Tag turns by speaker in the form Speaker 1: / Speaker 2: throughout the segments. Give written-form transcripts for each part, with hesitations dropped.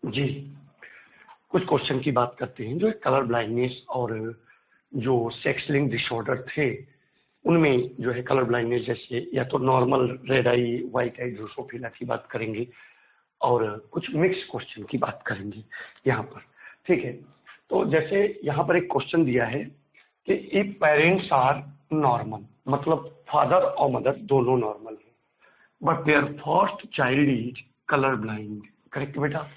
Speaker 1: जी, कुछ क्वेश्चन की बात करते हैं जो कलर ब्लाइंडनेस और जो सेक्स लिंक डिसऑर्डर थे उनमें जो है कलर ब्लाइंडनेस जैसे या तो नॉर्मल रेड आई, व्हाइट आई, ड्रोसोफिला की बात करेंगे और कुछ मिक्स क्वेश्चन की बात करेंगे यहाँ पर। ठीक है, तो जैसे यहाँ पर एक क्वेश्चन दिया है कि इफ पेरेंट्स आर नॉर्मल, मतलब फादर और मदर दोनों नॉर्मल है, but their first child is colour blind, correct बेटा?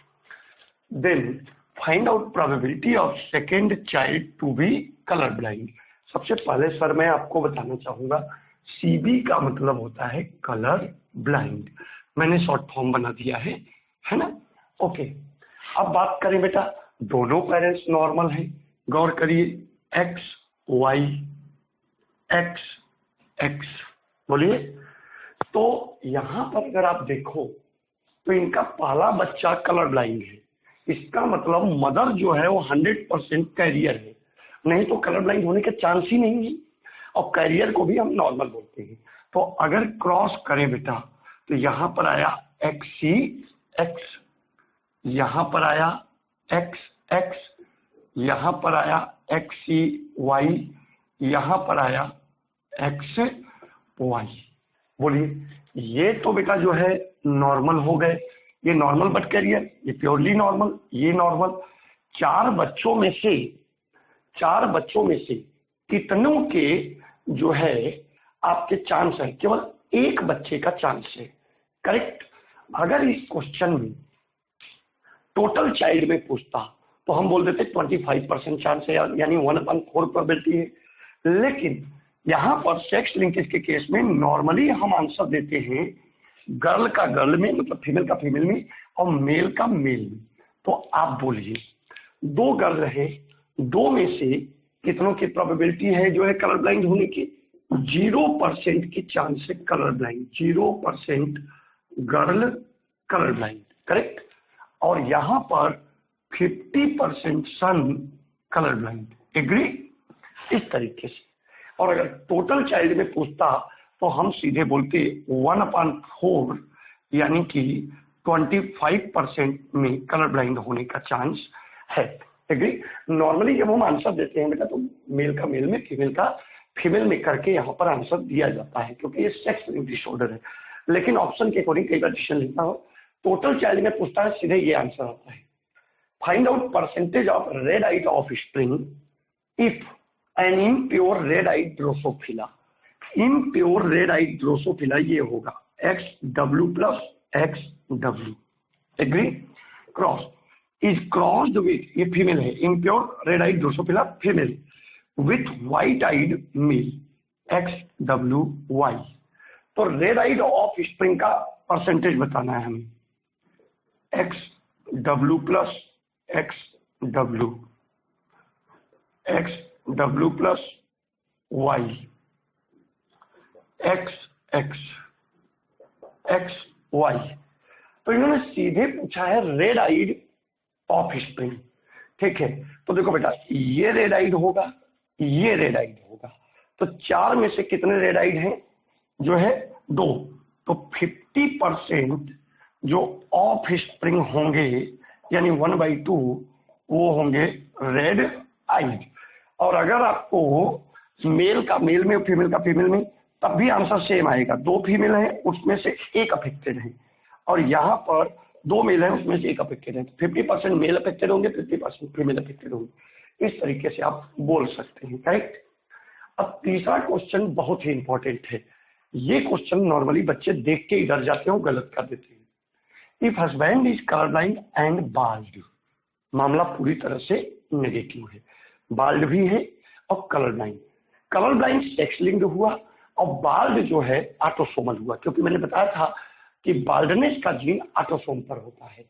Speaker 1: Then find out probability of second child to be colour blind. सबसे पहले सर मैं आपको बताना चाहूंगा सीबी का मतलब होता है कलर ब्लाइंड। मैंने शॉर्ट फॉर्म बना दिया है ना? ओके, अब बात करें बेटा, दोनों पेरेंट्स नॉर्मल हैं। गौर करिए, एक्स वाई एक्स एक्स, बोलिए। तो यहां पर अगर आप देखो तो इनका पहला बच्चा कलर ब्लाइंड है, इसका मतलब मदर जो है वो 100% कैरियर है, नहीं तो कलर ब्लाइंड होने के चांस ही नहीं है। और कैरियर को भी हम नॉर्मल बोलते हैं। तो अगर क्रॉस करें बेटा तो यहां पर आया एक्स सी एक्स, यहां पर आया एक्स एक्स, यहां पर आया एक्स सी वाई, यहां पर आया एक्स वाई। बोलिए, ये तो बेटा जो है नॉर्मल हो गए, ये नॉर्मल बट कैरियर, ये प्योरली नॉर्मल, ये नॉर्मल। चार बच्चों में से कितनों के जो है आपके चांस है? केवल एक बच्चे का चांस है, करेक्ट? अगर इस क्वेश्चन में टोटल चाइल्ड में पूछता तो हम बोल देते 25% चांस है, यानी 1/4 प्रोबेबिलिटी है। लेकिन यहां पर सेक्स लिंकेज के केस में नॉर्मली हम आंसर देते हैं गर्ल का गर्ल में, मतलब फीमेल का फीमेल में, और मेल का मेल में। तो आप बोलिए, दो गर्ल है, दो में से कितनों की प्रोबेबिलिटी है जो है कलर ब्लाइंड होने की? 0% की चांस है colour blind, 0% girl colour blind, correct? और यहां पर 50% सन कलर ब्लाइंड, एग्री? इस तरीके से। और अगर टोटल चाइल्ड में पूछता तो हम सीधे बोलते 1/4, यानी कि 25% में कलर ब्लाइंड होने का चांस है, एग्री? नॉर्मली जब हम आंसर देते हैं बेटा तो मेल का मेल में, फीमेल का फीमेल में करके यहाँ पर आंसर दिया जाता है, क्योंकि ये सेक्स लिंक डिसऑर्डर है। लेकिन ऑप्शन के अकॉर्डिंग कई बार डिसीजन लेता हो, टोटल चाइल्ड में पूछता है, सीधे ये आंसर आता है। Find out percentage of red eyed offspring if an impure red eyed Drosophila. Impure red eyed Drosophila ये होगा XW plus XW, agree? Cross is crossed with, ये फीमेल है, impure red eyed Drosophila female with white eyed male, XWY। तो red eyed offspring का percentage बताना है हमें, XW plus XW, XW plus Y, XX, XY। तो इन्होंने सीधे पूछा है रेड आइड ऑफ स्प्रिंग, ठीक है? तो देखो बेटा, ये रेड आइड होगा, ये रेड आइड होगा, तो चार में से कितने रेड आइड हैं? जो है दो। तो 50% जो ऑफ स्प्रिंग होंगे, यानी 1/2 वो होंगे रेड आइड। और अगर आपको मेल का मेल में, फीमेल का फीमेल में, तब भी आंसर सेम आएगा। दो फीमेल हैं, उसमें से एक अफेक्टेड है, और यहाँ पर दो मेल हैं, उसमें से एक अफेक्टेड है। 50% मेल अफेक्टेड होंगे, 50% फीमेल अफेक्टेड होंगे। इस तरीके से आप बोल सकते हैं, करेक्ट? अब तीसरा क्वेश्चन बहुत ही इंपॉर्टेंट है। ये क्वेश्चन नॉर्मली बच्चे देख के ही डर जाते हैं, गलत कर देते हैं। If husband is colour blind and bald, मामला पूरी तरह से नेगेटिव है, बाल्ड भी है और colour blind. Colour blind sex linked हुआ और बाल्ड जो है ऑटोसोमल हुआ, क्योंकि मैंने बताया था कि बाल्डनेस का जीन ऑटोसोम पर होता है।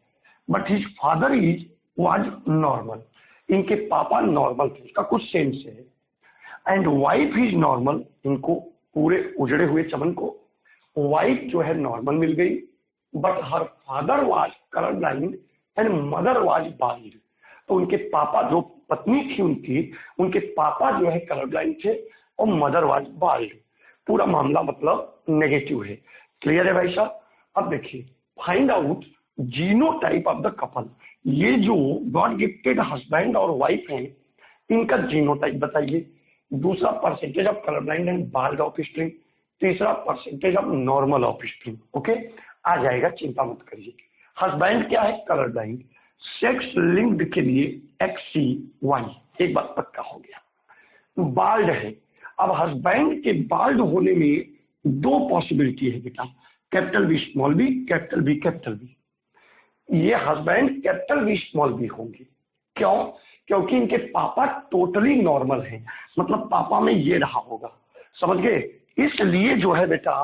Speaker 1: But his father is was normal, इनके पापा नॉर्मल थे, इसका कुछ सेंस है। एंड वाइफ इज नॉर्मल, इनको पूरे उजड़े हुए चमन को वाइफ जो है नॉर्मल मिल गई, but her father was colour blind and mother was bald. तो उनके पापा, जो पत्नी थी उनकी, उनके पापा जो है कलर ब्लाइंड थे और मदर वाज बाल्ड। पूरा मामला मतलब नेगेटिव है। क्लियर है भाई साहब? अब देखिए, find out genotype of the couple, ये जो गॉड गिफ्टेड हस्बैंड और वाइफ है इनका जीनोटाइप बताइए। दूसरा percentage of colour blind and bald offspring, तीसरा percentage of normal offspring. Okay, आ जाएगा, चिंता मत करिए। हस्बैंड क्या है? Colour blind. सेक्स लिंक्ड के लिए XCY, एक बात पक्का हो गया। बाल्ड है, अब हस्बैंड के बाल्ड होने में दो पॉसिबिलिटी है बेटा, capital B small B, capital B capital B. ये husband capital B small B होंगे। क्यों? क्योंकि इनके पापा टोटली नॉर्मल हैं, मतलब पापा में ये रहा होगा, समझ गए? इसलिए जो है बेटा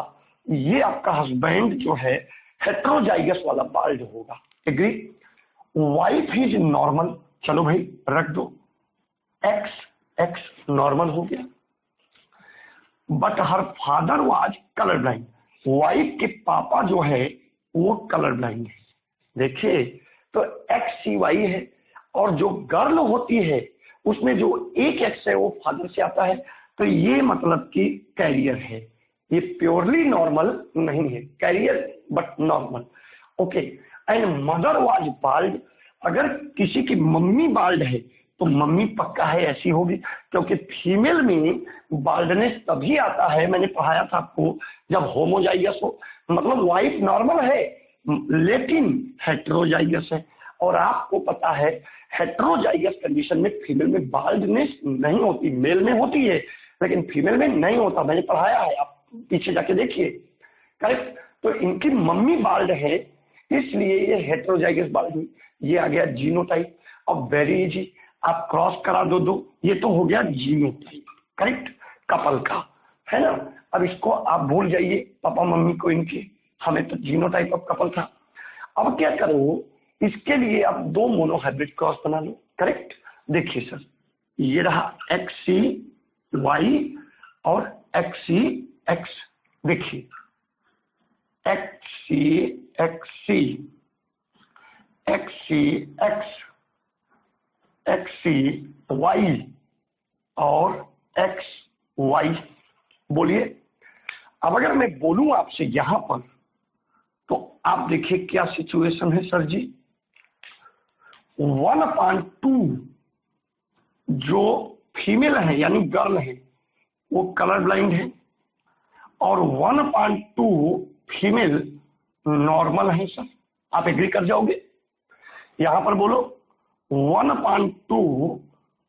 Speaker 1: ये आपका हस्बैंड जो है हेट्रोजाइगस वाला बाल्ड होगा। एग्री? वाइफ इज नॉर्मल, चलो भाई रख दो, X नॉर्मल हो गया। But her father was colour blind, wife के पापा जो है वो कलर ब्लाइंड है। देखिए तो XCY है, और जो गर्ल होती है उसमें जो एक X है वो फादर से आता है, तो ये मतलब कि कैरियर है, ये प्योरली नॉर्मल नहीं है, carrier but normal. Okay, and mother was bald, अगर किसी की मम्मी बाल्ड है तो मम्मी पक्का है ऐसी होगी, क्योंकि फीमेल में बाल्डनेस तभी आता है, मैंने पढ़ाया था आपको, जब होमोजाइगस हो, मतलब वाइफ नॉर्मल है लेकिन हेट्रोजाइगस है। और आपको पता है हेट्रोजाइगस कंडीशन में फीमेल में बाल्डनेस नहीं होती, मेल में होती है लेकिन फीमेल में नहीं होता, मैंने पढ़ाया है, आप पीछे जाके देखिए। करेक्ट? तो इनकी मम्मी बाल्ड है इसलिए ये हेट्रोजाइगस बाल्ड, ये आ गया जीनोटाइप। अब वेरी इजी, आप क्रॉस करा दो, ये तो हो गया जीनोटाइप, करेक्ट, कपल का, है ना? अब इसको आप भूल जाइए, पापा मम्मी को इनके, हमें तो जीनोटाइप ऑफ कपल था। अब क्या करो, इसके लिए आप दो मोनोहाइब्रिड क्रॉस बना लो। करेक्ट? देखिए सर, ये रहा XCY और XCX, देखिए XCX XCY और XY, बोलिए। अब अगर मैं बोलूं आपसे यहां पर, तो आप देखिए क्या सिचुएशन है सर जी। 1/2 जो फीमेल है यानी गर्ल है वो कलर ब्लाइंड है, और 1/2 फीमेल नॉर्मल है सर। आप एग्री कर जाओगे? यहां पर बोलो 1/2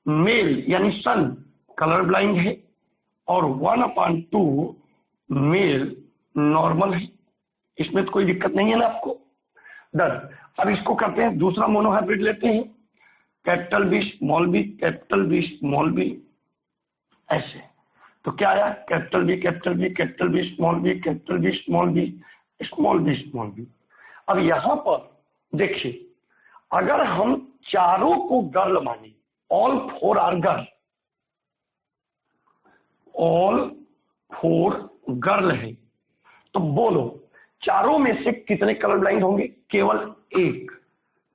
Speaker 1: मेल यानी सन कलर ब्लाइंड है, और 1/2 मेल नॉर्मल है। इसमें तो कोई दिक्कत नहीं है ना आपको? डन। अब इसको करते हैं, दूसरा मोनोहाइब्रिड लेते हैं, capital B small B, capital B small B, ऐसे। तो क्या आया? Capital B capital B, capital B small B, capital B small B, small B small B. अब यहां पर देखिए, अगर हम चारों को गर्ल माने, all 4 are girl, all 4 girl है, तो बोलो चारों में से कितने कलर ब्लाइंड होंगे? केवल एक,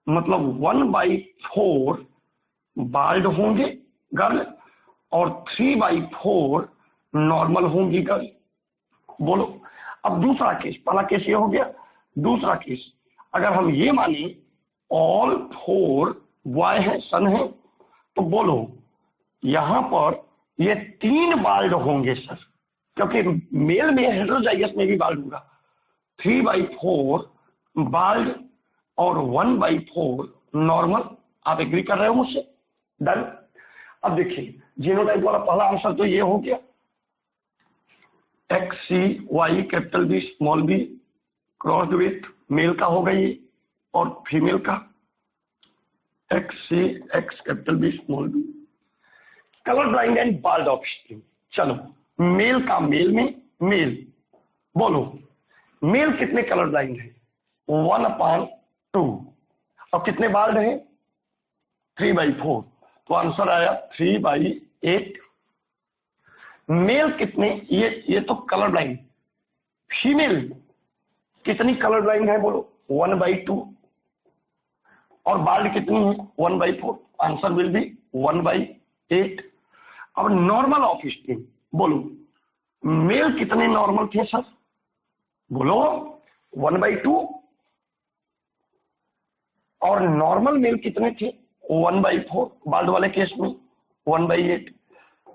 Speaker 1: मतलब 1/4 बाल्ड होंगे गर्ल और 3/4 नॉर्मल होंगी गर्ल। बोलो। अब दूसरा केस, पहला केस ये हो गया, दूसरा केस अगर हम ये माने ऑल 4 बॉय है, सन है, तो बोलो यहां पर ये 3 बाल्ड होंगे सर, क्योंकि मेल में हेटेरोजाइगस में भी बाल्ड होगा। 3/4 बाल्ड और 1/4 नॉर्मल। आप एग्री कर रहे हो मुझसे? डन। अब देखिए जीनोटाइप वाला पहला आंसर तो ये हो गया, XCY capital B small B crossed with male का होगा ये, और फीमेल का XCX capital B small B. Colour blind and bald offspring. चलो मेल का मेल में मेल, बोलो मेल कितने कलर ब्लाइंड है? 1/2। और कितने बाल्ड है? 3/4। तो आंसर आया 3/8। मेल कितने? ये तो कलर ब्लाइंड। फीमेल कितनी कलर ब्लाइंड है? बोलो 1/2। और बाल्ड कितनी है? 1/4। Answer will be 1/8। अब नॉर्मल ऑफ स्प्रिंग, बोलो मेल कितने नॉर्मल थे सर? बोलो 1/2। और नॉर्मल मेल कितने थे 1/4, बाल्ड वाले केस में 1/8।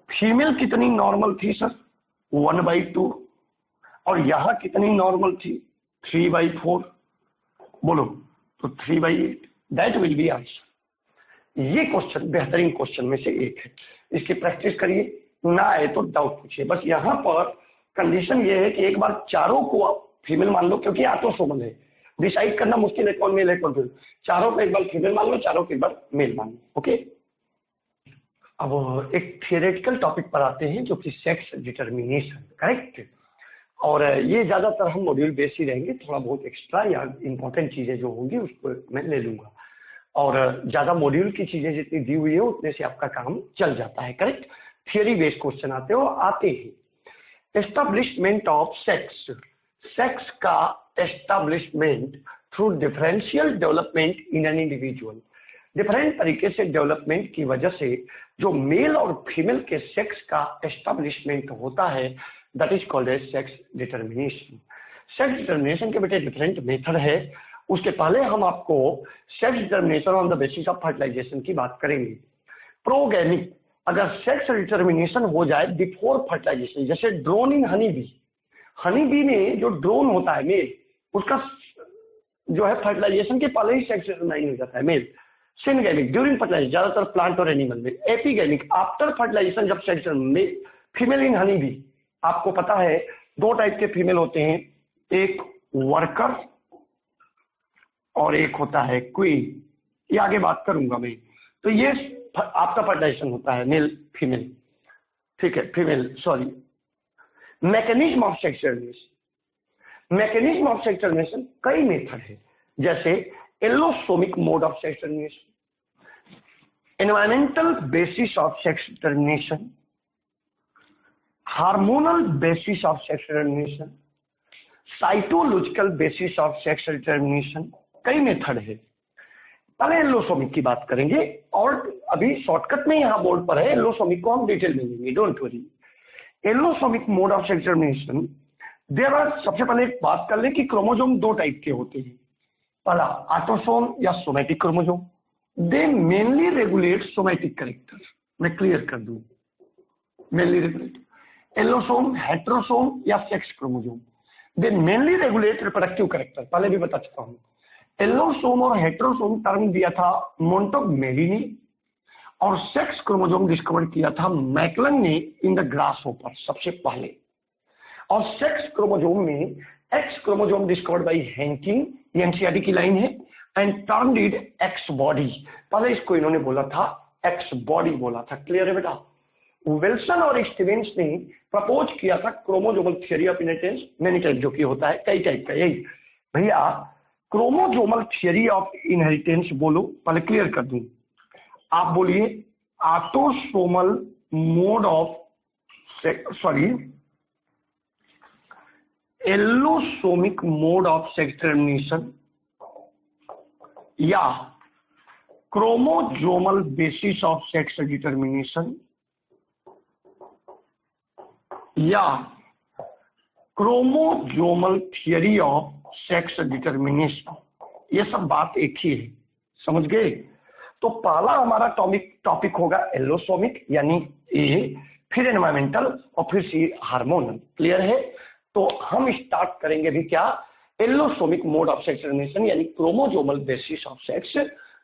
Speaker 1: फीमेल कितनी नॉर्मल थी सर 1/2, और यहां कितनी नॉर्मल थी 3/4, बोलो तो 3/8। That will B answer. ये क्वेश्चन बेहतरीन क्वेश्चन में से एक है, इसकी प्रैक्टिस करिए, ना आए तो डाउट पूछिए। बस यहाँ पर कंडीशन ये है कि एक बार चारों को फीमेल मान लो, क्योंकि ऑटोसोमल है, डिसाइड करना मुश्किल है कौन मेल है कौन फीमेल। चारों को एक बार फीमेल मान लो, चारों को एक बार मेल मान लो। ओके, अब एक थियोरेटिकल टॉपिक पर आते हैं जो कि सेक्स डिटर्मिनेशन, करेक्ट। और ये ज्यादातर हम मॉड्यूल बेस ही रहेंगे, थोड़ा बहुत एक्स्ट्रा या इंपॉर्टेंट चीजें जो होंगी उसको मैं ले लूंगा, और ज्यादा मॉड्यूल की चीजें जितनी दी हुई है उतने से आपका काम चल जाता है, करेक्ट। थियरी बेस्ड क्वेश्चन आते हैं। एस्टेब्लिशमेंट ऑफ सेक्स, सेक्स का establishment through differential development in an individual, different तरीके से डेवलपमेंट की वजह से जो मेल और फीमेल के सेक्स का एस्टेब्लिशमेंट होता है, that is called as sex determination. Sex determination के बेटे डिफरेंट मेथड है। उसके पहले हम आपको sex determination on the basis of fertilization की बात करेंगे। प्रोगैमिक, अगर सेक्स डिटर्मिनेशन हो जाए बिफोर फर्टिलाइजेशन, जैसे drone in honey bee, honey bee में जो ड्रोन होता है मेल, उसका जो है फर्टिलाइजेशन के पहले ही सेक्स डिटरमाइन हो जाता है मेल। सिनगैमिक ड्यूरिंग फर्टिलाइजेशन, ज्यादातर प्लांट और एनिमल में। एपिगैमिक आफ्टर फर्टिलाइजेशन जब सेक्स में। फीमेल इन हनी बी, आपको पता है दो टाइप के फीमेल होते हैं, एक वर्कर और एक होता है क्वीन, ये आगे बात करूंगा मैं। तो ये आपका फर्टिलाइजेशन होता है मेल फीमेल, ठीक है, female sorry. Mechanism of sex determination, mechanism of sex determination कई मेथड है, जैसे allosomic mode of sex determination, environmental basis of sex determination, hormonal basis of sex determination, cytological basis of sex determination, कई method है। पहले allosomic की बात करेंगे, और अभी शॉर्टकट में यहाँ बोर्ड पर है, एलोसोमिक को हम डिटेल में लेंगे, don't worry. Allosomic mode of sex determination, there are, सबसे पहले एक बात कर ले कि क्रोमोसोम दो टाइप के होते हैं। पहला ऑटोसोम या सोमैटिक क्रोमोसोम, दे मेनली रेगुलेट सोमैटिक कैरेक्टर, मैं क्लियर कर दूं, मेनली रेगुलेट। एलोसोम हेट्रोसोम या सेक्स क्रोमोसोम, दे मेनली रेगुलेट रिप्रोडक्टिव कैरेक्टर, पहले भी बता चुका हूं। एलोसोम और हेट्रोसोम टर्म दिया था मोंटोगमेरी ने, और सेक्स क्रोमोसोम डिस्कवर किया था मैकलन ने इन द ग्रासहोपर सबसे पहले। और सेक्स क्रोमोसोम में X chromosome discovered by Henking, ये एनसीईआरटी की लाइन है, and termed it x body, पहले इसको इन्होंने बोला था एक्स बॉडी बोला था, क्लियर है बेटा। विल्सन और स्टीवेंस ने प्रपोज किया था chromosomal theory of inheritance, many type, जो कि होता है कई टाइप का। यही भैया क्रोमोसोमल थियरी ऑफ इनहेरिटेंस बोलो, पहले क्लियर कर दूं, आप बोलिए autosomal mode of sorry allosomic mode of sex determination, या chromosomal basis of sex determination, या chromosomal theory of sex determination, ये सब बात एक ही है, समझ गए। तो पहला हमारा टॉपिक होगा एलोसोमिक यानी ए, फिर एनवायरमेंटल और फिर सी हार्मोनल, क्लियर है। तो हम स्टार्ट करेंगे भी क्या, allosomic mode of sex determination यानी chromosomal basis of sex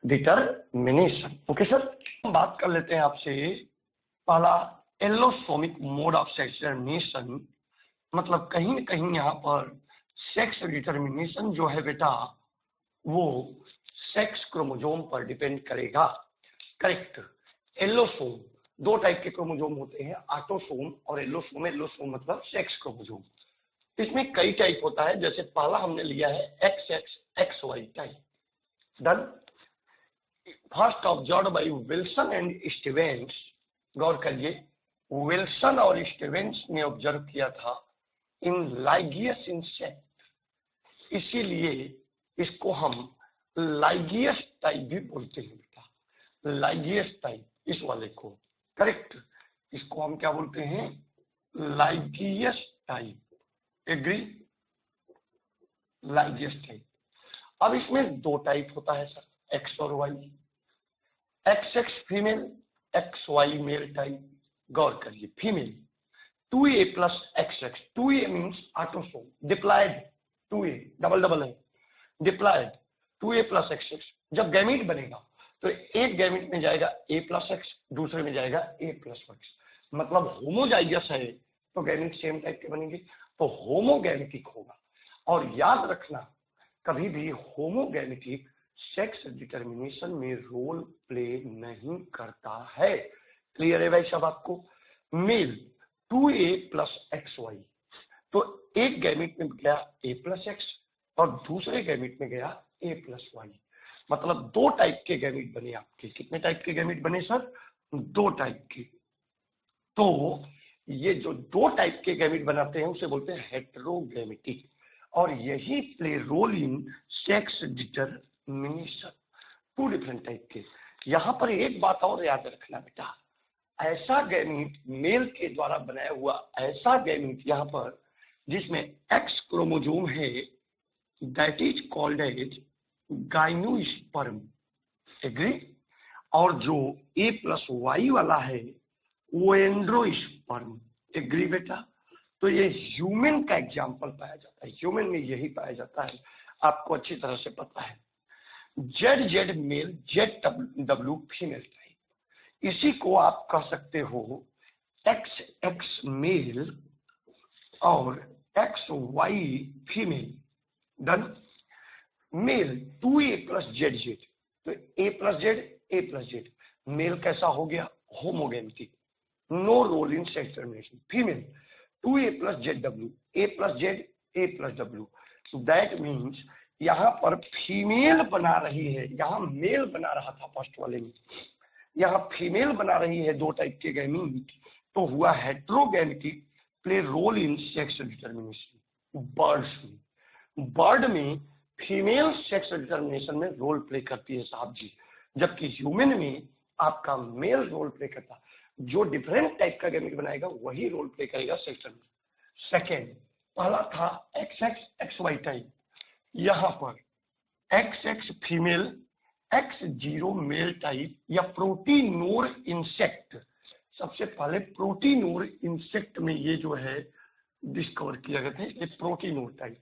Speaker 1: determination. Okay sir, हम बात कर लेते हैं आपसे पहला allosomic mode of sex determination, मतलब कहीं न कहीं यहाँ पर सेक्स डिटर्मिनेशन जो है बेटा वो सेक्स क्रोमोसोम पर डिपेंड करेगा, करेक्ट। एलोसोम, दो टाइप के क्रोमोसोम होते हैं, ऑटोसोम और एलोसोम। एलोसोम मतलब सेक्स क्रोमोसोम, इसमें कई टाइप होता है, जैसे पहला हमने लिया है XX XY type. Done. First observed by Wilson and Stevens, गौर करिए, विल्सन और स्टीवेंस ने ऑब्जर्व किया था इन लाइगियस इंसेक्ट, इसीलिए इसको हम लाइगियस टाइप भी बोलते हैं बेटा, लाइगियस टाइप, इस वाले को, करेक्ट, इसको हम क्या बोलते हैं, lygaeus type, agree, lygaeus type. अब इसमें दो टाइप होता है सर, एक्स और Y, X X female, X Y male type. गौर करिए, female 2a plus X X, 2a means autosome, diploid 2a double double है, diploid 2a plus X X. जब गैमीट बनेगा तो एक गैमीट में जाएगा a प्लस एक्स, दूसरे में जाएगा a प्लस एक्स, मतलब होमोजाइगस है तो गैमीट सेम टाइप के बनेंगे, तो होमोगैमेटिक होगा। और याद रखना, कभी भी होमोगैमेटिक सेक्स डिटर्मिनेशन में रोल प्ले नहीं करता है। क्लियर है भाई सब आपको? Mail 2a plus x Y, तो एक गैमीट में गया a प्लस एक्स और दूसरे गैमीट में गया a प्लस वाई, मतलब दो टाइप के गैमीट बने आपके। कितने टाइप के गैमीट बने सर? दो टाइप के। तो ये जो दो टाइप के गैमीट बनाते हैं उसे बोलते हैं हेटेरोगैमेटिक, और यही play role in sex determination. Two different type के। यहां पर एक बात और याद रखना बेटा, ऐसा गैमीट मेल के द्वारा बनाया हुआ ऐसा गैमीट यहां पर जिसमें एक्स क्रोमोजोम है, that is called as gynosperm, agree. और जो a प्लस वाई वाला है वो एंड्रोस्पर्म, एग्री बेटा। तो ये ह्यूमन का एग्जाम्पल पाया जाता है, ह्यूमन में यही पाया जाता है, आपको अच्छी तरह से पता है। Z Z male, Z W female type. इसी को आप कह सकते हो एक्स एक्स मेल और X Y female. Done. Male 2a plus Z Z, तो a plus Z, a plus Z. Male कैसा हो गया? Homogametic, no role in sex determination. Female 2a plus Z W, a plus Z, a plus W. That means यहां पर female बना रही है, यहां मेल बना रहा था फर्स्ट वाले में, यहां फीमेल बना रही है दो टाइप के गैमीट, तो हुआ heterogametic, play role in sex determination. Birds में, बर्ड में फीमेल सेक्स डिटर्मिनेशन में रोल प्ले करती है साहब जी, जबकि ह्यूमन में आपका मेल रोल प्ले करता। जो डिफरेंट टाइप का गैमीट बनाएगा वही रोल प्ले करेगा सेक्स में। सेकेंड, पहला था X X X Y type, यहां पर X X female, X zero male type, या प्रोटीनोर इंसेक्ट। सबसे पहले प्रोटीनोर इंसेक्ट में ये जो है डिस्कवर किया गया था, ये protenor type.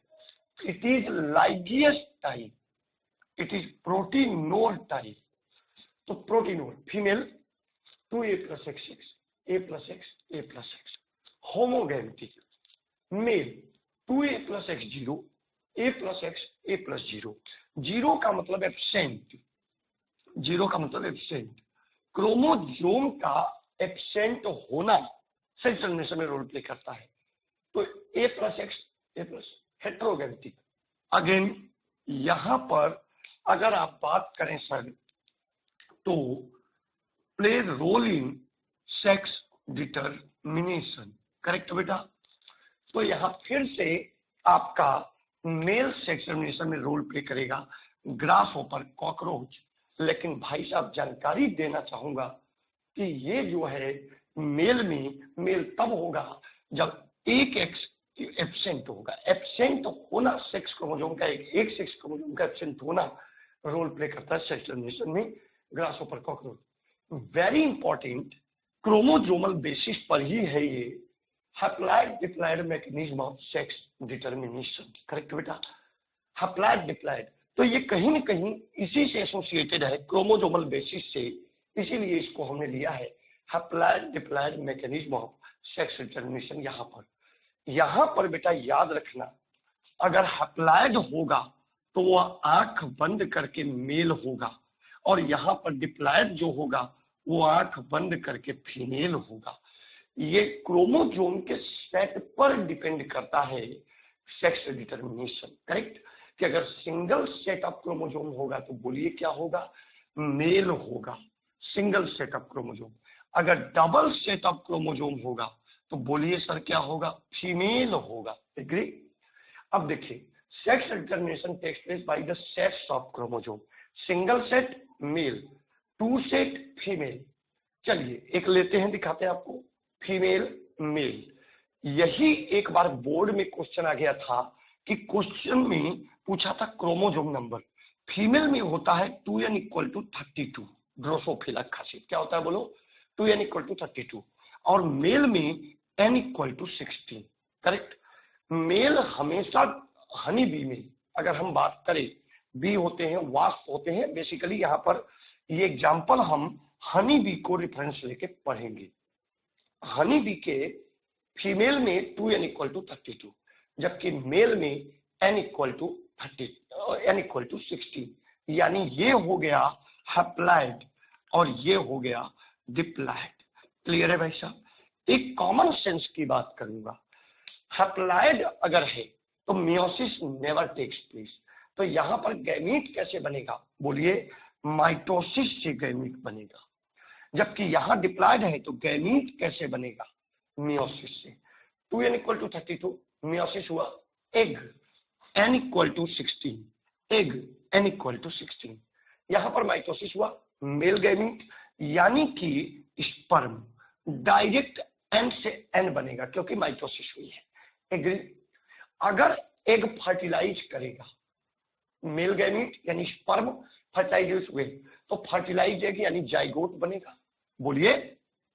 Speaker 1: It is ligeous type, it is proteinore type। तो protenor female 2a plus X X, a plus X, a plus X. Homogametic male 2a plus X zero, a plus X, a plus zero. Zero का मतलब absent, zero का मतलब absent, chromosome का absent होना sex determination में role play करता है। तो a plus X, a plus heterogametic. Again यहां पर अगर आप बात करें सर तो play role in sex determination, correct बेटा। तो यहां फिर से आपका मेल सेक्स डिटर्मिनेशन में रोल प्ले करेगा ग्रासहोपर, कॉकरोच। लेकिन भाई साहब जानकारी देना चाहूंगा कि ये जो है मेल में, मेल तब होगा जब एक एक्स एब्सेंट होगा। एब्सेंट होना सेक्स क्रोमोसोम का, एक सेक्स क्रोमोसोम का एब्सेंट होना रोल प्ले करता है सेक्स डिटर्मिनेशन में grasshopper, cockroach. Very important, chromosomal basis पर ही है ये haploid diploid mechanism of sex determination, correct बेटा। हैप्लॉइड डिप्लॉयड, तो ये कहीं न कहीं इसी से एसोसिएटेड है, क्रोमोजोमल बेसिस से, इसीलिए इसको हमने लिया है haploid diploid mechanism of sex determination. यहां पर बेटा याद रखना, अगर हैप्लॉइड होगा तो वह आंख बंद करके मेल होगा, और यहां पर डिप्लॉयड जो होगा वो आंख बंद करके फीमेल होगा। ये क्रोमोजोम के सेट पर डिपेंड करता है सेक्स डिटर्मिनेशन, करेक्ट। कि अगर सिंगल सेट ऑफ क्रोमोजोम होगा तो बोलिए क्या होगा? मेल होगा, सिंगल सेट ऑफ क्रोमोजोम। अगर डबल सेट ऑफ क्रोमोजोम होगा तो बोलिए सर क्या होगा? फीमेल होगा, एग्री। अब देखिए, sex determination takes place by the sets of chromosome. Single set male, two set female. चलिए एक लेते हैं, दिखाते हैं आपको, फीमेल मेल। यही एक बार बोर्ड में क्वेश्चन आ गया था कि क्वेश्चन में पूछा था क्रोमोजोम नंबर, फीमेल में होता है 2n इक्वल टू 32, ड्रोसोफिला खासियत क्या होता है बोलो, 2n इक्वल टू 32, और मेल में n equal to 16, correct. Male हमेशा हनी बी में अगर हम बात करें, बी होते हैं, वास्प होते हैं, बेसिकली यहाँ पर ये एग्जाम्पल हम हनी बी को रेफरेंस लेके पढ़ेंगे। हनी बी के फीमेल में 2n इक्वल टू 32, जबकि मेल में n इक्वल टू 16, यानी ये हो गया हैप्लॉइड और ये हो गया डिप्लॉइड। क्लियर है भाई साहब? एक कॉमन सेंस की बात करूंगा, हैप्लॉइड अगर है तो मियोसिस नेवर टेक्स प्लेस, तो यहां पर गैमीट कैसे बनेगा बोलिए, माइटोसिस से गैमीट बनेगा। जबकि यहां डिप्लॉइड है तो गैमीट कैसे बनेगा, मियोसिस से। 2n इक्वल टू 32, मियोसिस हुआ egg, n equal to 16, egg n equal to 16, यहां पर माइटोसिस हुआ मेल गैमीट, यानी कि स्पर्म डायरेक्ट n से n बनेगा क्योंकि माइटोसिस हुई है। एग्री? अगर एग फर्टिलाइज करेगा, मेल गैमीट यानी स्पर्म फर्टिलाइज हुए तो फर्टिलाइज एग यानी जाइगोट बनेगा। बोलिए,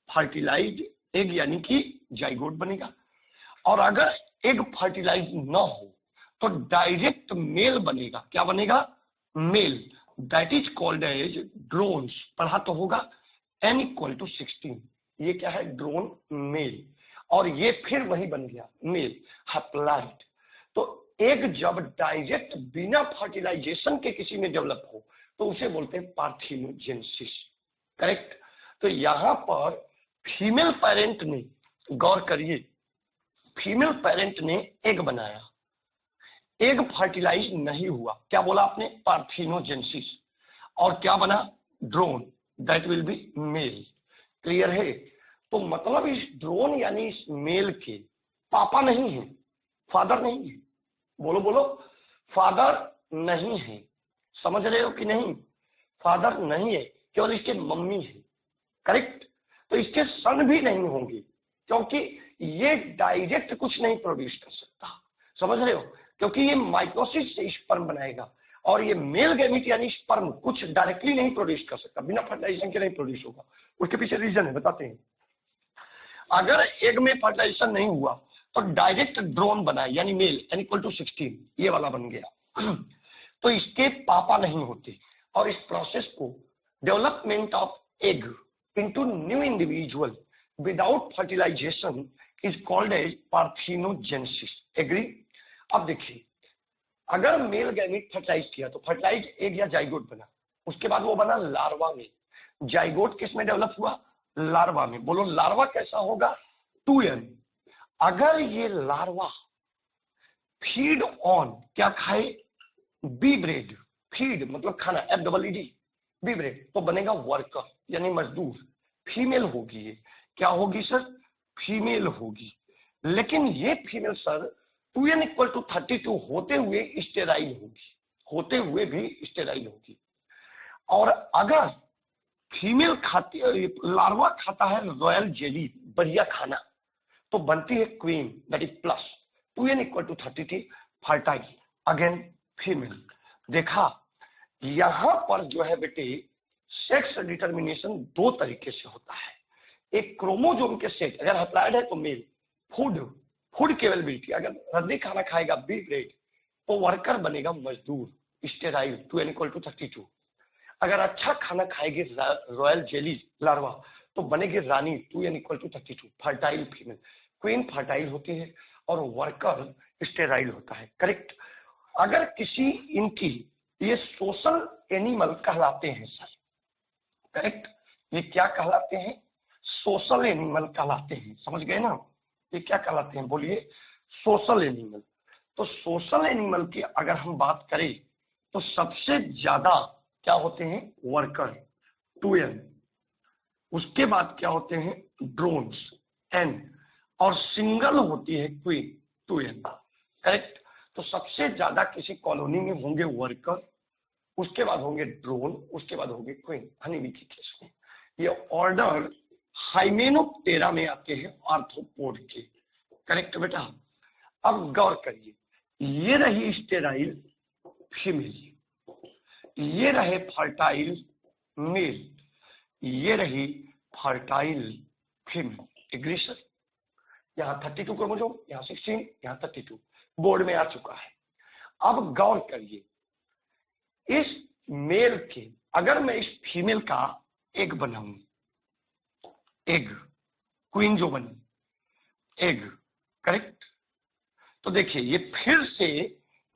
Speaker 1: फर्टिलाइज एग यानी कि जाइगोट बनेगा। और अगर एग फर्टिलाइज न हो तो डायरेक्ट मेल बनेगा। क्या बनेगा? Male. That is called as drones. पढ़ा तो होगा, n इक्वल टू 16, ये क्या है? Drone male. और ये फिर वही बन गया मेल, हैप्लॉइड। तो एग जब डायरेक्ट बिना फर्टिलाइजेशन के किसी में डेवलप हो तो उसे बोलते हैं पार्थिनोजेनेसिस, करेक्ट। तो यहां पर फीमेल पेरेंट ने, गौर करिए, फीमेल पेरेंट ने एग बनाया, एग फर्टिलाइज नहीं हुआ, क्या बोला आपने? पार्थिनोजेनेसिस। और क्या बना? Drone, that will be male. Clear है? तो मतलब इस ड्रोन यानी इस मेल के पापा नहीं है, फादर नहीं है। बोलो बोलो, फादर नहीं है। समझ रहे हो कि नहीं? फादर नहीं है, केवल इसके मम्मी है, करेक्ट। तो इसके सन भी नहीं होंगे क्योंकि ये डायरेक्ट कुछ नहीं प्रोड्यूस कर सकता। समझ रहे हो? क्योंकि ये माइटोसिस से स्पर्म बनाएगा और ये मेल गैमीट यानी स्पर्म कुछ डायरेक्टली नहीं प्रोड्यूस कर सकता, बिना फर्टिलाइजेशन के नहीं प्रोड्यूस होगा। उसके पीछे रीजन है, बताते हैं। अगर एग में फर्टिलाइजेशन नहीं हुआ तो डायरेक्ट ड्रोन बनाए यानी मेल n इक्वल टू 16, ये वाला बन गया। तो इसके पापा नहीं होते और इस प्रोसेस को development of egg into new individual without fertilization is called as parthenogenesis. Agree? अब देखिए, अगर मेल गैमीट फर्टिलाइज किया तो फर्टिलाइज एग या जाइगोट बना, उसके बाद वो बना लार्वा में। जाइगोट किस में डेवलप हुआ? लार्वा में। बोलो, लार्वा कैसा होगा? 2n। अगर ये लार्वा फीड ऑन, क्या खाए? B bread. फीड मतलब खाना, FEED, बी ब्रेड, तो बनेगा वर्कर यानी मजदूर। फीमेल होगी ये, क्या होगी सर? फीमेल होगी। लेकिन ये female sir 2n equal to 32 होते हुए स्टेराइल होगी, होते हुए भी स्टेराइल होगी। और अगर फीमेल खाती, लार्वा खाता है रॉयल जेली, बढ़िया खाना, तो बनती है queen, that is plus 2n equal to 33, fertile, again female. देखा, यहां पर जो है बेटे सेक्स डिटर्मिनेशन दो तरीके से होता है। एक क्रोमोजोम के सेट, अगर हैप्लॉइड है तो मेल, फूड की अवेलेबिलिटी, अगर रद्दी खाना खाएगा बी ग्रेड तो वर्कर बनेगा मजदूर, स्टेराइल 2n इक्वल टू 32। अगर अच्छा खाना खाएगी रॉयल जेली लार्वा तो बनेगी रानी 2n equal to 32, fertile female. Queen fertile होती है और वर्कर स्टेराइल होता है, करेक्ट। अगर किसी इनकी, ये सोशल एनिमल कहलाते हैं सर, करेक्ट। ये क्या कहलाते हैं? सोशल एनिमल कहलाते हैं, समझ गए ना? ये क्या कहलाते हैं बोलिए? Social animal. तो सोशल एनिमल की अगर हम बात करें तो सबसे ज्यादा क्या होते हैं? वर्कर 2n, उसके बाद क्या होते हैं? ड्रोन्स n, और सिंगल होती है क्वीन 2n, करेक्ट। तो सबसे ज्यादा किसी कॉलोनी में होंगे वर्कर, उसके बाद होंगे ड्रोन, उसके बाद होंगे क्वीन, हनीबी के केस में। ये ऑर्डर हाइमेनोप्टेरा में आते हैं आर्थ्रोपोड के, करेक्ट बेटा। अब गौर करिए, ये रही स्टेराइल फीमेल, ये रहे फर्टाइल मेल, ये रही फर्टाइल फीमेल। Agree sir? यहाँ 32 क्रोमोसोम, यहाँ 16, यहाँ 32 बोर्ड में आ चुका है। अब गौर करिए, इस मेल के अगर मैं इस फीमेल का एग बनाऊं, एग क्वीन जो बनी, एग, करेक्ट? तो देखिए ये फिर से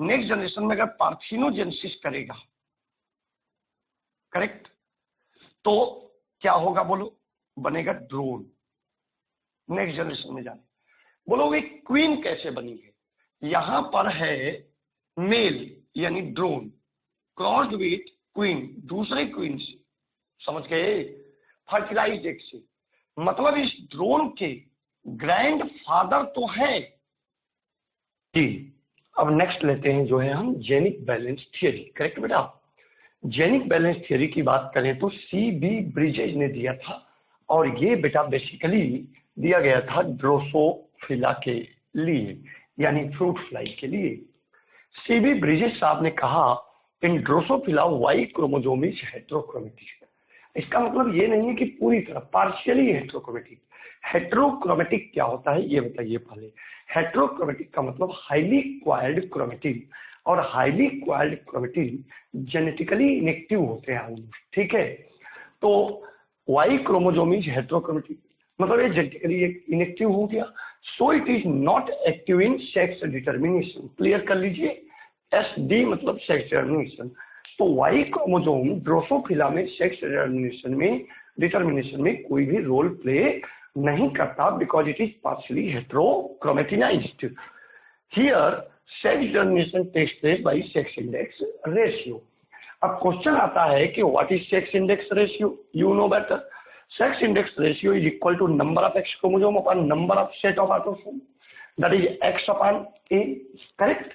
Speaker 1: नेक्स्ट जनरेशन में अगर पार्थिनोजेनेसिस करेगा, करेक्ट, तो क्या होगा बोलो? बनेगा ड्रोन। नेक्स्ट जनरेशन में जाने बोलोगे क्वीन कैसे बनी है? यहां पर है मेल यानी ड्रोन क्रॉस्ड विथ क्वीन, दूसरे क्वीन से, समझ गए? फर्टिलाइज्ड एग से, मतलब इस ड्रोन के ग्रैंड फादर तो है जी। अब नेक्स्ट लेते हैं जो है हम जेनिक बैलेंस थियरी, करेक्ट बेटा? जेनिक बैलेंस थियरी की बात करें तो C.B. ब्रिजेज ने दिया था, और ये बेटा बेसिकली दिया गया था ड्रोसोफिला के लिए, यानी फ्रूट फ्लाई के लिए। C.B. ब्रिजेज साहब ने कहा in Drosophila Y chromosome is heterochromatic. इसका मतलब ये नहीं है कि पूरी तरह, पार्शियली हेट्रोक्रोमेटिक। हेट्रोक्रोमेटिक क्या होता है ये बताइए पहले। हेट्रोक्रोमेटिक का मतलब हाईली क्वाइल्ड क्रोमेटिन, और highly coiled chromatin genetically inactive होते हैं ऑलमोस्ट, ठीक है? तो वाई क्रोमोसोम इज हेट्रोक्रोमेटिक, मतलब ये जेनेटिकली इनेक्टिव हो गया। So it is not active in sex determination. Clear कर लीजिए, SD मतलब सेक्स डिटर्मिनेशन। तो वाई क्रोमोसोम ड्रोसोफिला में सेक्स डिटर्मिनेशन में कोई भी रोल प्ले नहीं करता, because it is partially heterochromatinized. Here sex determination takes place by sex index ratio. अब क्वेश्चन आता है कि what is sex index ratio? You know better. Sex index ratio is equal to number of X chromosome upon number of set of autosome, that is X upon A, correct?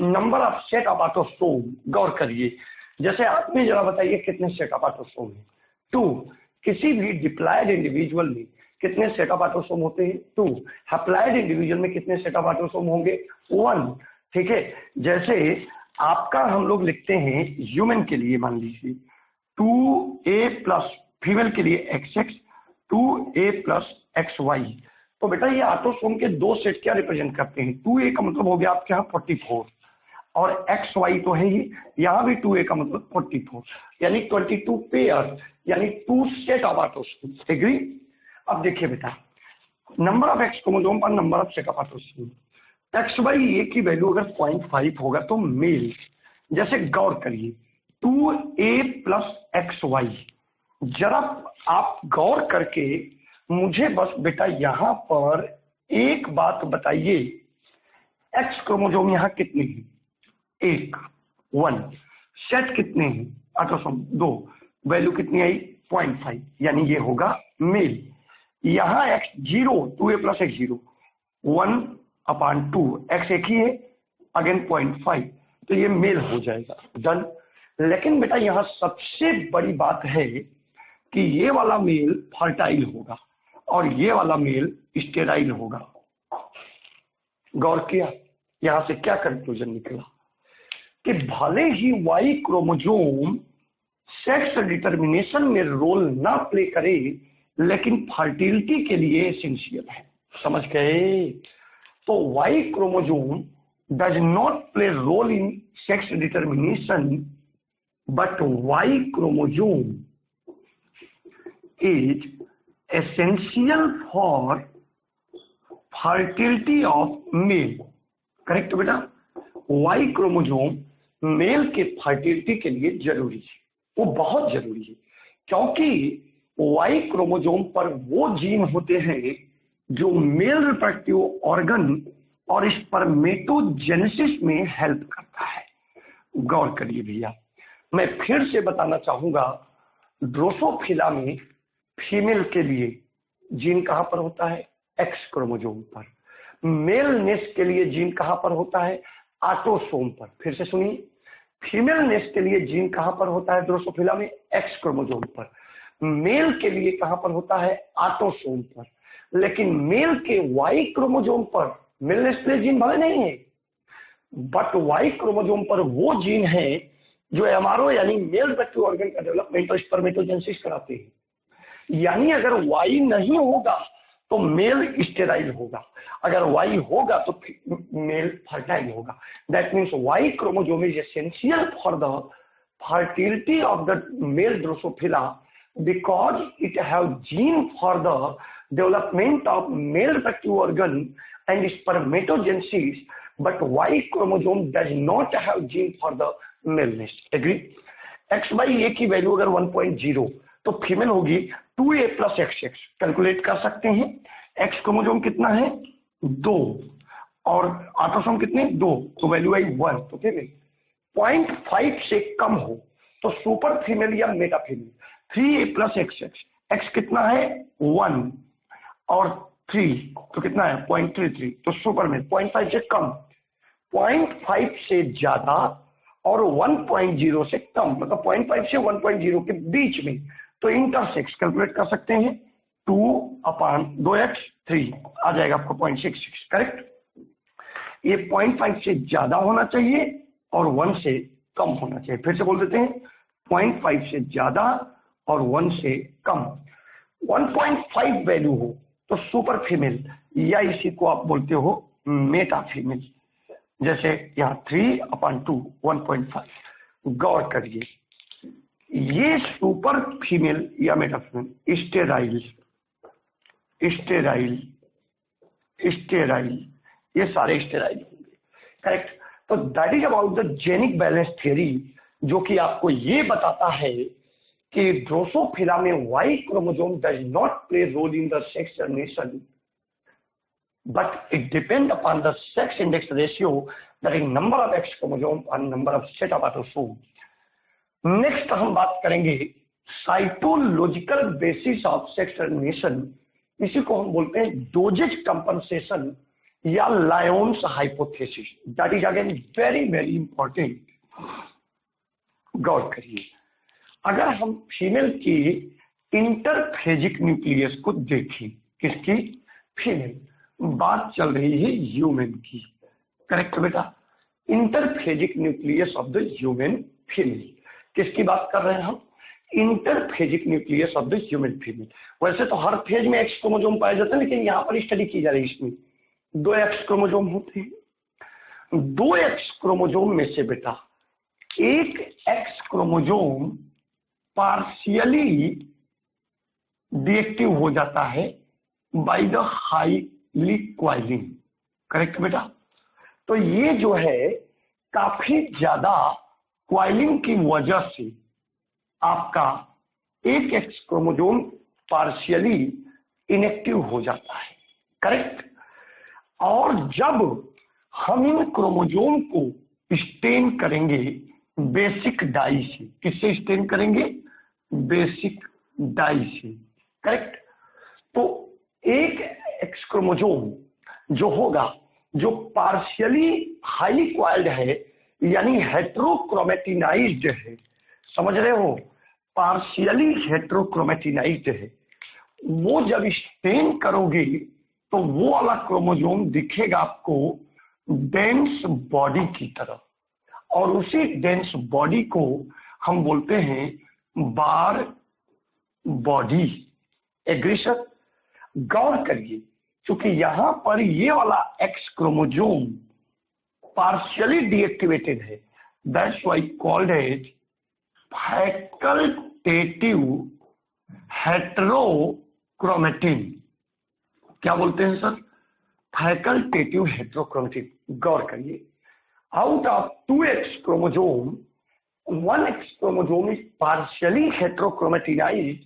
Speaker 1: Number of set of autosome, गौर करिए, जैसे आप में जरा बताइए कितने set of autosome है? 2। किसी भी डिप्लॉयड इंडिविजुअल में कितने सेट ऑफ ऑटोसोम होते हैं? 2। हैप्लॉयड इंडिविजुअल में कितने सेट ऑफ ऑटोसोम होंगे? 1, ठीक है? जैसे आपका हम लोग लिखते हैं ह्यूमन के लिए, मान लीजिए 2A+, फीमेल के लिए XX, 2A+XY। तो बेटा ये ऑटोसोम के दो सेट क्या रिप्रेजेंट करते हैं? 2A का मतलब हो गया आपके यहाँ 44, और XY तो है ही, यहाँ भी 2A का मतलब 44, यानी 22 पेयर, यानी 2 सेट ऑफ ऑटोसोम। एग्री? अब देखिए बेटा, नंबर ऑफ एक्स क्रोमोसोम पर number of set of autosome, XY की वैल्यू अगर 0.5 होगा तो मेल। जैसे गौर करिए 2A+XY, जरा आप गौर करके मुझे बस बेटा यहाँ पर एक बात बताइए, एक्स क्रोमोसोम यहाँ कितने हैं? 1, सेट कितने हैं? ऑटोसोम 2, वैल्यू कितनी आई? 0.5, यानी ये होगा मेल। यहाँ x 0, 2A+X0, 1/2, x एक ही है, अगेन 0.5, तो ये मेल हो जाएगा, डन। लेकिन बेटा यहाँ सबसे बड़ी बात है कि ये वाला मेल फर्टाइल होगा और ये वाला मेल स्टेराइल होगा। गौर किया? यहां से क्या कंक्लूजन निकला कि भले ही वाई क्रोमोसोम सेक्स डिटर्मिनेशन में रोल ना प्ले करे, लेकिन फर्टिलिटी के लिए एसेंशियल है। समझ गए? तो Y chromosome does not play role in sex determination, but Y chromosome is essential for fertility of male। Correct बेटा? वाई क्रोमोसोम मेल के फर्टिलिटी के लिए जरूरी है, वो बहुत जरूरी है, क्योंकि वाई क्रोमोसोम पर वो जीन होते हैं जो मेल रिप्रोडक्टिव ऑर्गन और स्पर्मेटोजेनेसिस में हेल्प करता है। गौर करिए भैया, मैं फिर से बताना चाहूंगा, ड्रोसोफिला में फीमेल के लिए जीन कहां पर होता है? एक्स क्रोमोसोम पर। मेल नेस के लिए जीन कहां पर होता है? ऑटोसोम पर। फिर से सुनिए, फीमेल नेस के लिए जीन कहां पर होता है ड्रोसोफिला में? एक्स क्रोमोसोम पर। मेल के लिए कहां पर होता है? ऑटोसोम पर। लेकिन मेल के वाई क्रोमोसोम पर मेल नेस के लिए जीन भले नहीं है, बट वाई क्रोमोसोम पर वो जीन है जो एमआरओ यानी मेल रिप्रोडक्टिव ऑर्गन का डेवलपमेंट तो स्पर्मेटोजेनेसिस कराते हैं। यानी अगर वाई नहीं होगा तो मेल स्टेराइल होगा, अगर वाई होगा तो मेल फर्टाइल होगा। That means Y chromosome is essential for the fertility of the male Drosophila because it have gene for the development of male reproductive organ and spermatogenesis, but Y chromosome does not have gene for the maleness. Agree? X by A की value अगर 1.0 तो female होगी 2A plus XX। Calculate कर सकते हैं। X chromosome कितना है 2 और ऑटोसोम कितने 2, तो वैल्यू आई 1, तो फीमेल। 0.5 से कम हो तो सुपर फीमेल या meta female. 3A plus XX, X कितना है 1 और 3 तो कितना है 0.33, तो सुपर मेल। 0.5 से कम, 0.5 से ज्यादा और 1.0 से कम, मतलब 0.5 से 1.0 के बीच में तो इंटरसेक्स कैलकुलेट कर सकते हैं। 2/2x 3 आ जाएगा आपको 0.66, करेक्ट। ये 0.5 से ज्यादा होना चाहिए और 1 से कम होना चाहिए। फिर से बोल देते हैं 0.5 से ज्यादा और 1 से कम। 1.5 वैल्यू हो तो सुपर फीमेल या इसी को आप बोलते हो मेटा फीमेल। जैसे यहाँ 3/2 1.5। गौर करिए, ये सुपर फीमेल या meta female sterile sterile sterile ये सारे स्टेराइल होंगे, करेक्ट। तो that is about the genic balance theory, जो कि आपको ये बताता है कि ड्रोसोफिला में Y chromosome does not play role in the sex termination, but it depends upon the sex index ratio, that is number of X chromosome and number of set of autosomes. Next हम बात करेंगे cytological basis of sex termination. इसी को हम बोलते हैं dosage compensation या Lyon's hypothesis. That is again very very important. गौर करिए, अगर हम फीमेल की इंटरफेजिक न्यूक्लियस को देखें, किसकी, फीमेल, बात चल रही है ह्यूमन की, करेक्ट बेटा। Interphasic nucleus of the human female, किसकी बात कर रहे हैं हम, interphasic nucleus of the human female. वैसे तो हर फेज में एक्स क्रोमोसोम पाए जाते हैं, लेकिन यहाँ पर स्टडी की जा रही है, इसमें 2 एक्स क्रोमोसोम होते हैं। 2 एक्स क्रोमोसोम में से बेटा एक एक्स क्रोमोसोम पार्शियली डिएक्टिव हो जाता है by the highly coiling, correct बेटा। तो ये जो है काफी ज्यादा क्वाइलिंग की वजह से आपका एक एक्स क्रोमोसोम पार्शियली इनएक्टिव हो जाता है, करेक्ट। और जब हम इन क्रोमोसोम को स्टेन करेंगे बेसिक डाई से, किससे स्टेन करेंगे, बेसिक डाई से, करेक्ट। तो एक एक्स क्रोमोसोम जो होगा, जो पार्शियली हाईली क्वाइल्ड है यानी हेट्रोक्रोमेटिनाइज्ड है, समझ रहे हो, पार्शियली हेट्रोक्रोमेटिनाइज्ड है, वो जब स्टेन करोगे तो वो वाला क्रोमोसोम दिखेगा आपको डेंस बॉडी की तरह, और उसी डेंस बॉडी को हम बोलते हैं बार बॉडी। एग्रीशन। गौर करिए, क्योंकि यहां पर ये वाला एक्स क्रोमोसोम पार्शियली डीएक्टिवेटेड है, that's why called as facultative heterochromatin. क्या बोलते हैं सर, फैकल्टेटिव हेट्रोक्रोमेटिन। गौर करिए, out of 2 X chromosome 1 X chromosome is partially heterochromatinized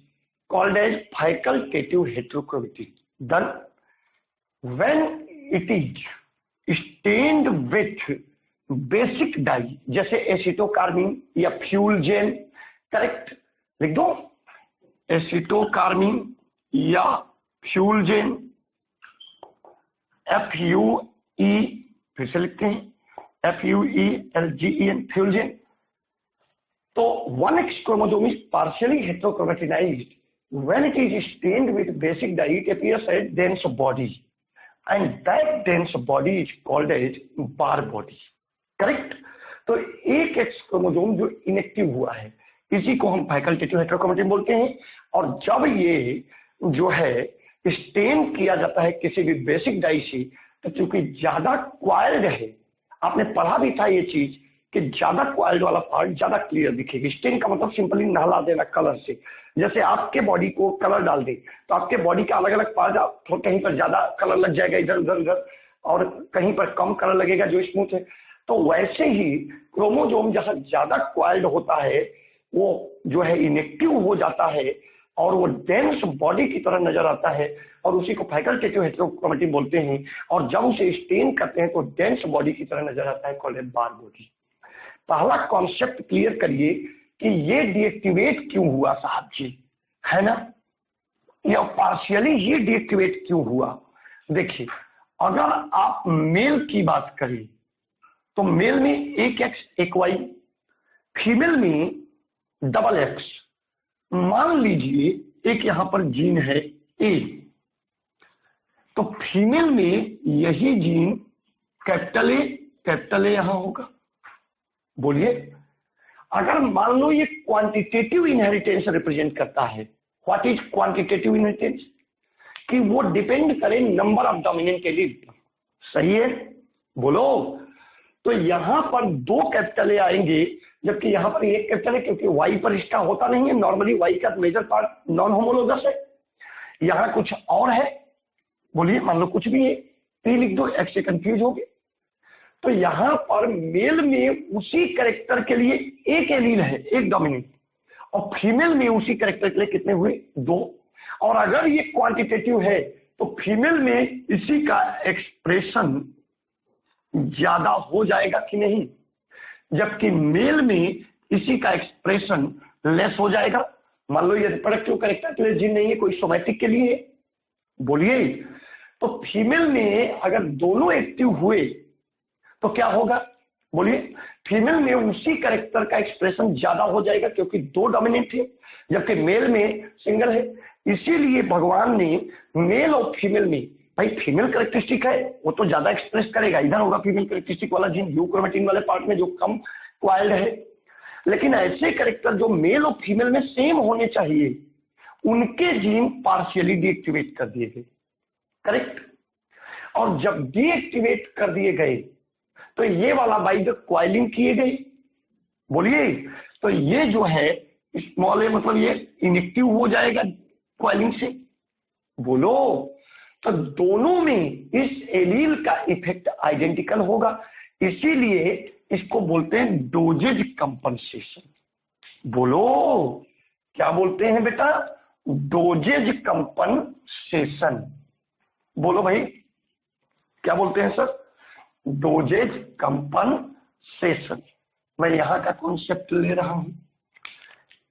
Speaker 1: called as facultative heterochromatin. Then when it is stained with basic dye जैसे एसिटोकार्मिन या फ्यूलजेन, correct, लिख दो, एसिटोकार्मिन या फ्यूलजेन, FUE, फिर से लिखते हैं FUELGEN, फ्यूलजेन। तो 1x chromosome is partially heterochromatinised. When it is stained with basic dye, it appears as dense body, and that dense body is called as bar body, correct. तो एक एक्स क्रोमोसोम जो inactive हुआ है इसी को हम facultative हेटेरोक्रोमेटिन बोलते हैं। और जब ये जो है स्टेन किया जाता है किसी भी बेसिक डाई से, तो चूंकि ज्यादा क्वाइल्ड है, आपने पढ़ा भी था ये चीज कि ज्यादा क्वाइल्ड वाला पार्ट ज्यादा क्लियर दिखेगी। स्टेन का मतलब सिंपली नहला देना कलर से। जैसे आपके बॉडी को कलर डाल दे तो आपके बॉडी का अलग अलग पार्ट, कहीं पर ज्यादा कलर लग जाएगा इधर उधर उधर, और कहीं पर कम कलर लगेगा जो स्मूथ है। तो वैसे ही क्रोमोसोम जैसा ज्यादा क्वाइल्ड होता है वो जो है इनएक्टिव हो जाता है और वो डेंस बॉडी की तरह नजर आता है, और उसी को फैकल्टेटिव हेटेरोक्रोमेटिन बोलते हैं। और जब उसे स्टेन करते हैं तो डेंस बॉडी की तरह नजर आता है, कॉल्ड बार बॉडी। पहला कॉन्सेप्ट क्लियर करिए कि ये डीएक्टिवेट क्यों हुआ साहब जी, है ना, या पार्शियली ये डीएक्टिवेट क्यों हुआ। देखिए, अगर आप मेल की बात करें तो मेल में एक एक्स एक वाई, फीमेल में डबल एक्स। मान लीजिए एक यहां पर जीन है ए, तो फीमेल में यही जीन कैपिटल ए यहां होगा। बोलिए, अगर मान लो ये क्वांटिटेटिव इनहेरिटेंस रिप्रेजेंट करता है। What is quantitative inheritance? कि वो डिपेंड करे नंबर ऑफ डोमिनेंट एलील पर। सही है, बोलो। तो यहां पर दो कैपिटल ए आएंगे जबकि यहां पर एक कैपिटल है, क्योंकि वाई पर इसका होता नहीं है। नॉर्मली वाई का मेजर पार्ट नॉन होमोलोगस है, यहां कुछ और है। बोलिए, मान लो कुछ भी है, पी लिख दो, एक्स से कंफ्यूज हो गए। तो यहां पर मेल में उसी कैरेक्टर के लिए एक एलील है, एक डोमिनेंट, और फीमेल में उसी कैरेक्टर के लिए कितने हुए? दो। और अगर ये क्वांटिटेटिव है तो फीमेल में इसी का एक्सप्रेशन ज्यादा हो जाएगा कि नहीं, जबकि मेल में इसी का एक्सप्रेशन लेस हो जाएगा। मान लो ये रिप्रोडक्टिव कैरेक्टर के लिए जीन नहीं है, कोई सोमैटिक के लिए है। बोलिए, तो फीमेल में अगर दोनों एक्टिव हुए तो क्या होगा? बोलिए, फीमेल में उसी कैरेक्टर का एक्सप्रेशन ज्यादा हो जाएगा क्योंकि दो डोमिनेंट है, जबकि मेल में सिंगल है। इसीलिए भगवान ने मेल और फीमेल में, भाई फीमेल कैरेक्टरिस्टिक है वो तो ज्यादा एक्सप्रेस करेगा, इधर होगा फीमेल कैरेक्टरिस्टिक वाला जीन यूक्रोमेटिन वाले पार्ट में जो कम क्वाइल्ड है। लेकिन ऐसे कैरेक्टर जो मेल और फीमेल में सेम होने चाहिए उनके जीन पार्शियली डीएक्टिवेट कर दिए गए। करेक्ट। और जब डीएक्टिवेट कर दिए गए तो ये वाला बाई द क्वाइलिंग किए गए। बोलिए, तो ये जो है स्मॉल ए मतलब ये इनएक्टिव हो जाएगा क्वाइलिंग से। बोलो, तो दोनों में इस एलील का इफेक्ट आइडेंटिकल होगा, इसीलिए इसको बोलते हैं डोजेज कंपनसेशन। बोलो, क्या बोलते हैं बेटा? Dosage compensation. बोलो भाई, क्या बोलते हैं सर? Doses compensation. मैं यहां का कॉन्सेप्ट ले रहा हूं।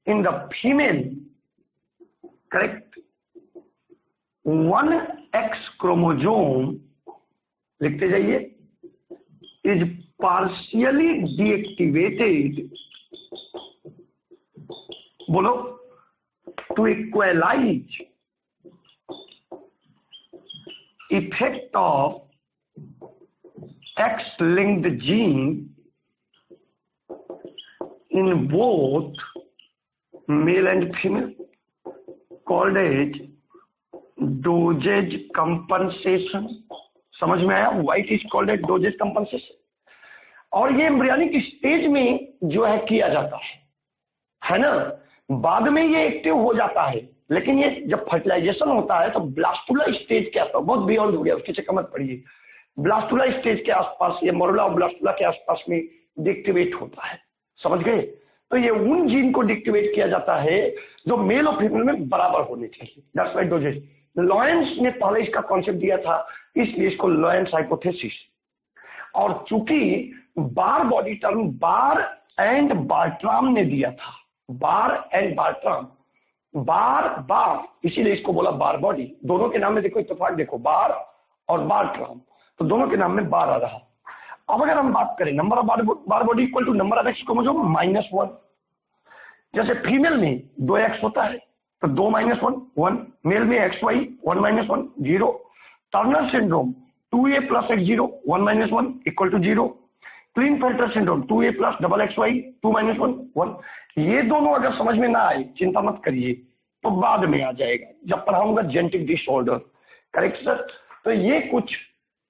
Speaker 1: In the female, correct, 1x chromosome, लिखते जाइए, इज पार्शियली डीएक्टिवेटेड, बोलो, to equalize effect of X-linked gene in both male and female, called as dosage compensation। समझ में आया? White is called as dosage compensation। और ये एम्ब्रियोनिक स्टेज में जो है किया जाता है ना। बाद में ये एक्टिव हो जाता है, लेकिन ये जब फर्टिलाइजेशन होता है तो ब्लास्टुला स्टेज क्या था, बहुत बियॉन्ड हो गया, उसके चक्कर मत पड़िए। ब्लास्टुला स्टेज के आसपास, ये मोरुला और ब्लास्टुला के आसपास में डिक्टिवेट होता है। समझ गए? तो ये उन जीन को डिक्टिवेट किया जाता है जो मेल और फीमेल में बराबर होने चाहिए। That's why doses. लॉरेंस ने पहले इसका कॉन्सेप्ट दिया था, इसलिए इसको लॉरेंस हाइपोथेसिस। और चूंकि Barr body term Barr and Bertram ने दिया था, बार एंड बार्ट्राम, बार, इसीलिए इसको बोला बार बॉडी। दोनों के नाम में देखो इत्तेफाक, देखो बार और बार्ट्राम, तो दोनों के नाम में बार आ रहा। अब अगर हम बात करें number of Barr body equal to number of X chromosome -1। जैसे फीमेल में 2x होता है तो 2 - 1 1, मेल में XY 1 - 1 0। Turner syndrome 2A + X0 1 - 1 = 0। Klinefelter syndrome 2A plus XXY 2 - 1 1। ये दोनों अगर समझ में ना आए चिंता मत करिए, तो बाद में आ जाएगा जब पढ़ाऊंगा जेनेटिक डिसऑर्डर। Correct sir. तो ये कुछ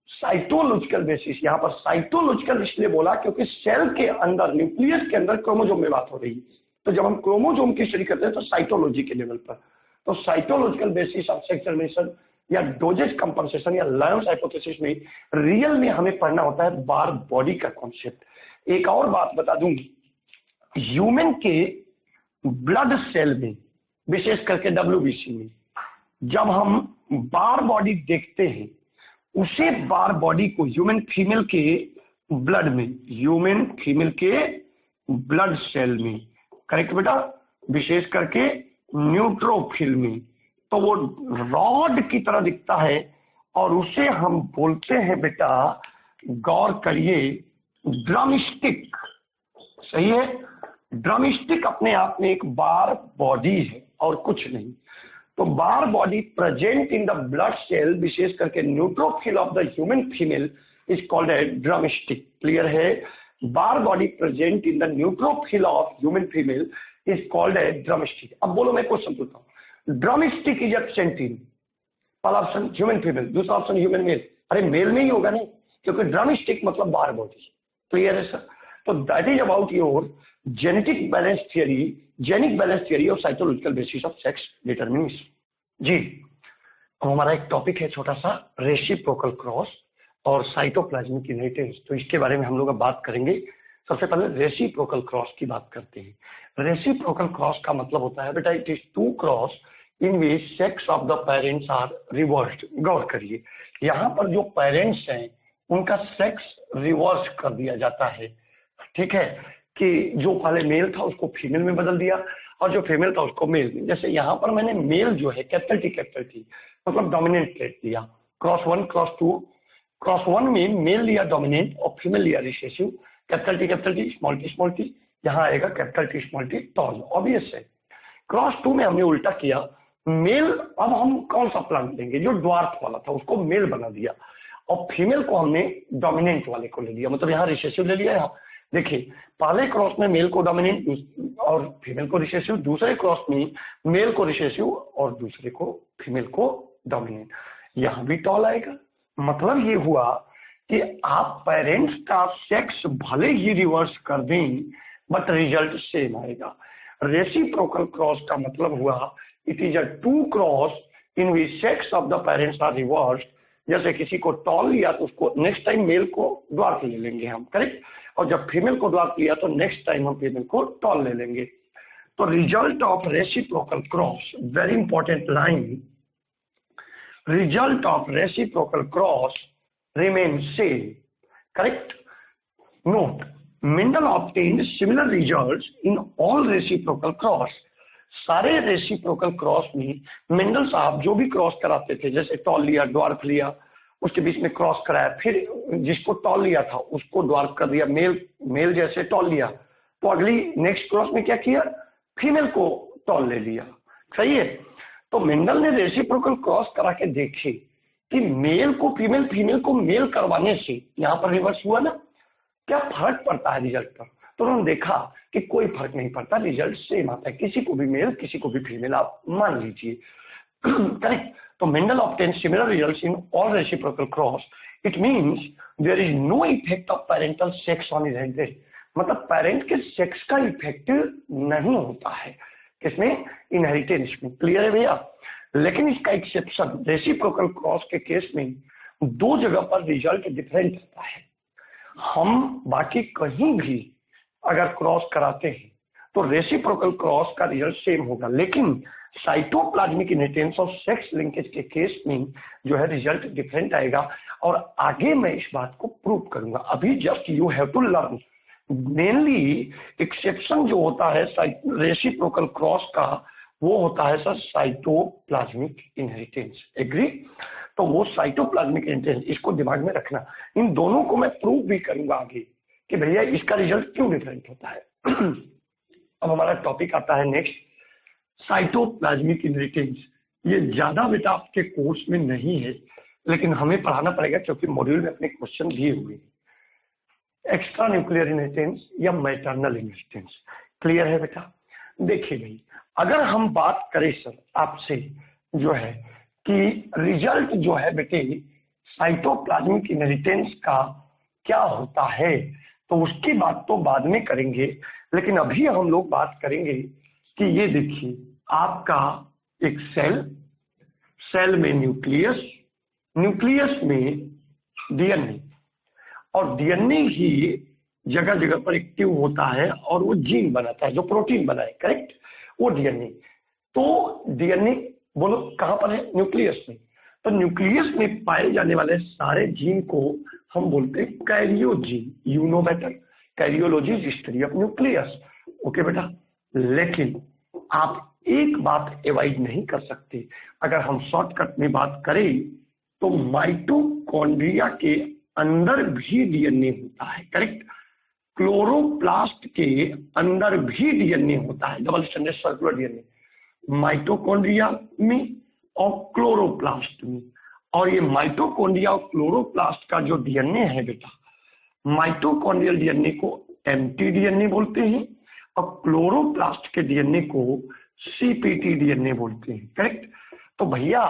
Speaker 1: साइटोलॉजिकल बेसिस, यहाँ पर साइटोलॉजिकल इसलिए बोला क्योंकि सेल के अंदर, न्यूक्लियस के अंदर क्रोमोसोम में बात हो रही है। तो जब हम क्रोमोसोम की स्टडी करते हैं तो साइटोलॉजी के लेवल पर, तो cytological basis of sex termination या डोजेज कंपनसेशन या लायंस हाइपोथेसिस में रियल में हमें पढ़ना होता है बार बॉडी का कॉन्सेप्ट। एक और बात बता दूं, ह्यूमन के ब्लड सेल में, विशेष करके WBC में, जब हम बार बॉडी देखते हैं, उसे बार बॉडी को ह्यूमन फीमेल के ब्लड में, ह्यूमन फीमेल के ब्लड सेल में, करेक्ट बेटा, विशेष करके न्यूट्रोफिल में, तो वो रॉड की तरह दिखता है और उसे हम बोलते हैं बेटा, गौर करिए, ड्रमस्टिक। सही है, ड्रमस्टिक अपने आप में एक बार बॉडी है और कुछ नहीं। तो Barr body present in the blood cell, विशेष करके neutrophil of the human female, is called a drumstick. Clear है, Barr body present in the neutrophil of human female is called a drumstick. अब बोलो, मैं क्वेश्चन पूछता हूँ, drumstick is absent in, पहला option human female, दूसरा option human male. अरे male में ही होगा नहीं, क्योंकि ड्रमस्टिक मतलब बार बॉडी। क्लियर है सर। तो that is about your genetic balance theory, genic balance theory और cytological basis of sex determination. जी, अब हमारा एक टॉपिक है छोटा सा, रेसिप्रोकल क्रॉस और साइटोप्लाज्मिक इनहेरिटेंस। तो इसके बारे में हम लोग अब बात करेंगे। सबसे पहले रेसिप्रोकल क्रॉस की बात करते हैं। रेसिप्रोकल क्रॉस का मतलब होता है बेटा, it is to cross in which sex of the parents are reversed. गौर करिए, यहाँ पर जो पेरेंट्स हैं उनका सेक्स रिवर्स कर दिया जाता है। ठीक है, कि जो पहले मेल था उसको फीमेल में बदल दिया और जो फीमेल था उसको मेल में। जैसे यहाँ पर मैंने मेल जो है कैपिटल टी मतलब डोमिनेंट प्लेट लिया, क्रॉस 1 क्रॉस 2, क्रॉस 1 में मेल लिया डोमिनेंट और फीमेल लिया recessive, capital T small T, यहाँ आएगा capital T small T tall, obvious है। क्रॉस 2 में हमने उल्टा किया, मेल, अब हम कौन सा प्लांट लेंगे, जो ड्वार्फ वाला था उसको मेल बना दिया और फीमेल को हमने डोमिनेंट वाले को ले लिया, मतलब यहाँ रिसेसिव ले लिया। यहाँ देखिए, पहले क्रॉस में मेल को डोमिनेंट और फीमेल को रिसेसिव, दूसरे क्रॉस में मेल को रिसेसिव और दूसरे को फीमेल को डोमिनेंट, यहाँ भी टॉल आएगा। मतलब ये हुआ कि आप पेरेंट्स का सेक्स भले ही रिवर्स कर दें बट रिजल्ट सेम आएगा। रेसिप्रोकल क्रॉस का मतलब हुआ it is a two cross in which sex of the parents are reversed. जैसे किसी को टॉल लिया तो उसको नेक्स्ट टाइम मेल को ड्वार्फ ले लेंगे हम, करेक्ट, और जब फीमेल को ड्वार्फ लिया तो नेक्स्ट टाइम हम फीमेल को टॉल ले लेंगे। तो result of reciprocal cross, very important line, result of reciprocal cross remains same. Correct? Note, Mendel obtained similar results in all reciprocal cross. सारे रेसिप्रोकल क्रॉस में मेंडल साहब जो भी क्रॉस कराते थे, जैसे टॉल लिया, ड्वार्फ लिया, उसके बीच में क्रॉस कराया, फिर जिसको टॉल लिया था उसको ड्वार्फ कर दिया, मेल जैसे टॉल लिया, तो अगली नेक्स्ट क्रॉस में क्या किया, फीमेल को टॉल ले लिया। सही है। तो मेंडल ने रेसिप्रोकल क्रॉस करा के देखे कि मेल को फीमेल, फीमेल को मेल करवाने से यहाँ पर रिवर्स हुआ ना, क्या फर्क पड़ता है रिजल्ट पर। तो उन्होंने देखा कि कोई फर्क नहीं पड़ता, रिजल्ट सेम आता है, किसी को भी मेल किसी को भी फीमेल, आप मान लीजिए। करेक्ट। तो Mendel obtain similar results in all reciprocal cross. It means there is no effect of parental sex on inheritance, मतलब पेरेंट के सेक्स का इफेक्ट नहीं होता है किसमें, इनहेरिटेंस में। क्लियर है भैया। लेकिन इसका एक्सेप्शन, रेसिप्रोकल क्रॉस के केस में दो जगह पर रिजल्ट डिफरेंट होता है। हम बाकी कहीं भी अगर क्रॉस कराते हैं तो रेसिप्रोकल क्रॉस का रिजल्ट सेम होगा, लेकिन साइटोप्लाज्मिक इनहेरिटेंस और सेक्स लिंकेज के केस में जो है रिजल्ट डिफरेंट आएगा। और आगे मैं इस बात को प्रूव करूंगा, अभी just you have to learn. Mainly exception जो होता है रेसिप्रोकल क्रॉस का, वो होता है सर साइटोप्लाज्मिक इनहेरिटेंस। एग्री। तो वो साइटोप्लाज्मिक इनहेरिटेंस, इसको दिमाग में रखना। इन दोनों को मैं प्रूव भी करूंगा आगे कि भैया इसका रिजल्ट क्यों डिफरेंट होता है। अब हमारा टॉपिक आता है नेक्स्ट, साइटोप्लाज्मिक इनहेरिटेंस। ये ज्यादा बेटा आपके कोर्स में नहीं है, लेकिन हमें पढ़ाना पड़ेगा क्योंकि मॉड्यूल में अपने क्वेश्चन दिए हुए हैं। एक्स्ट्रा न्यूक्लियर इनहेरिटेंस या मैटरनल इनहेरिटेंस। क्लियर है बेटा? देखिए भाई, अगर हम बात करें सर आपसे जो है कि रिजल्ट जो है बेटे साइटोप्लाज्मिक इनहेरिटेंस का क्या होता है, तो उसकी बात तो बाद में करेंगे, लेकिन अभी हम लोग बात करेंगे कि ये देखिए आपका एक सेल में न्यूक्लियस, न्यूक्लियस में डीएनए, और डीएनए ही जगह जगह पर एक्टिव होता है और वो जीन बनाता है जो प्रोटीन बनाए, करेक्ट? वो डीएनए, तो डीएनए बोलो कहां पर है? न्यूक्लियस में। तो न्यूक्लियस में पाए जाने वाले सारे जीन को हम बोलते हैं karyogene. You know better, karyology is history of nucleus. Okay बेटा, लेकिन आप एक बात एवॉइड नहीं कर सकते, अगर हम शॉर्टकट में बात करें तो माइटोकॉन्ड्रिया के अंदर भी डीएनए होता है, करेक्ट? क्लोरोप्लास्ट के अंदर भी डीएनए होता है, double stranded circular DNA, mitochondria में और क्लोरोप्लास्ट में। और ये माइटोकॉन्ड्रिया और क्लोरोप्लास्ट का जो डीएनए है बेटा, माइटोकॉन्ड्रियल डीएनए को एम्प्टी डीएनए बोलते हैं और क्लोरोप्लास्ट के डीएनए को सीपीटी डीएनए बोलते हैं, करेक्ट? तो भैया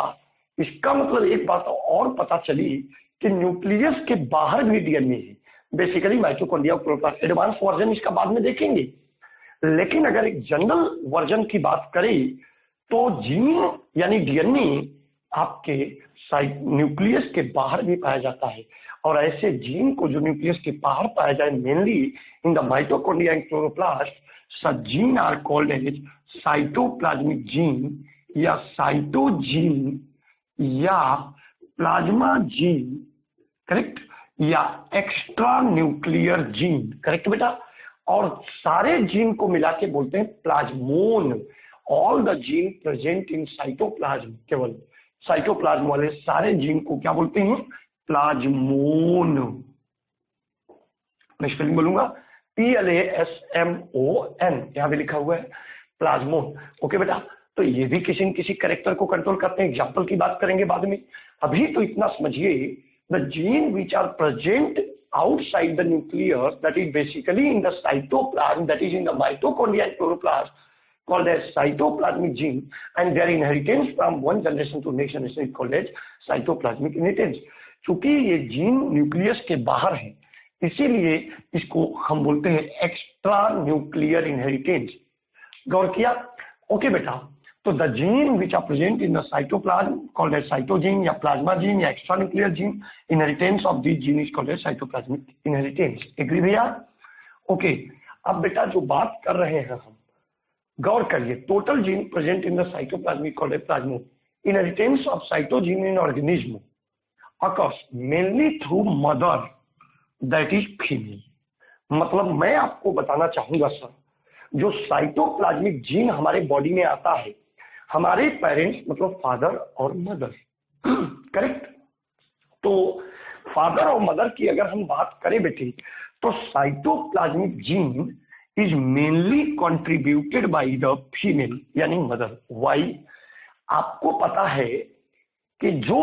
Speaker 1: इसका मतलब एक बात और पता चली कि न्यूक्लियस के बाहर भी डीएनए है, बेसिकली माइटोकॉन्ड्रिया और क्लोरोप्लास्ट। एडवांस वर्जन इसका बाद में देखेंगे, लेकिन अगर एक जनरल वर्जन की बात करें तो जीन यानी डीएनए आपके न्यूक्लियस के बाहर भी पाया जाता है, और ऐसे जीन को जो न्यूक्लियस के बाहर पाया जाए, mainly in the mitochondria and chloroplast, such gene are called as cytoplasmic gene या साइटोजीन या प्लाज्मा जीन, करेक्ट? या एक्स्ट्रा न्यूक्लियर जीन, करेक्ट बेटा? और सारे जीन को मिला के बोलते हैं plasmon. All the gene present in cytoplasm, केवल साइटोप्लाज्म वाले सारे जीन को क्या बोलते हैं? प्लाज्मोन। मैं स्पेलिंग बोलूंगा, PLASMON, यहां भी लिखा हुआ है प्लाज्मोन। ओके बेटा, तो ये भी किसी न किसी कैरेक्टर को कंट्रोल करते हैं, एग्जाम्पल की बात करेंगे बाद में। अभी तो इतना समझिए, the gene which are present outside the nucleus, that is basically in the cytoplasm, that is in the mitochondria and chloroplast, called as cytoplasmic gene, and their inheritance from one generation to next generation is called as cytoplasmic inheritance। चूंकि ये gene nucleus के बाहर है, इसीलिए इसको हम बोलते हैं एक्स्ट्रा न्यूक्लियर इनहेरिटेंस। गौर किया? ओके बेटा, तो the gene which are present in the cytoplasm called as cytogene या प्लाज्मा जीन या extra nuclear gene, inheritance of this gene is called as cytoplasmic inheritance. Agree भैया? ओके, अब बेटा जो बात कर रहे हैं हम, गौर करिए, total gene present in the cytoplasm called as plasmon. Inheritance of cytogene in organism occurs mainly through mother, that is female. मतलब मैं आपको बताना चाहूंगा सर, जो साइटोप्लाज्मिक जीन हमारे बॉडी में आता है, हमारे पेरेंट्स मतलब फादर और मदर, करेक्ट? तो फादर और मदर की अगर हम बात करें बेटी, तो cytoplasmic gene is mainly contributed by the female यानी मदर। वाई? आपको पता है कि जो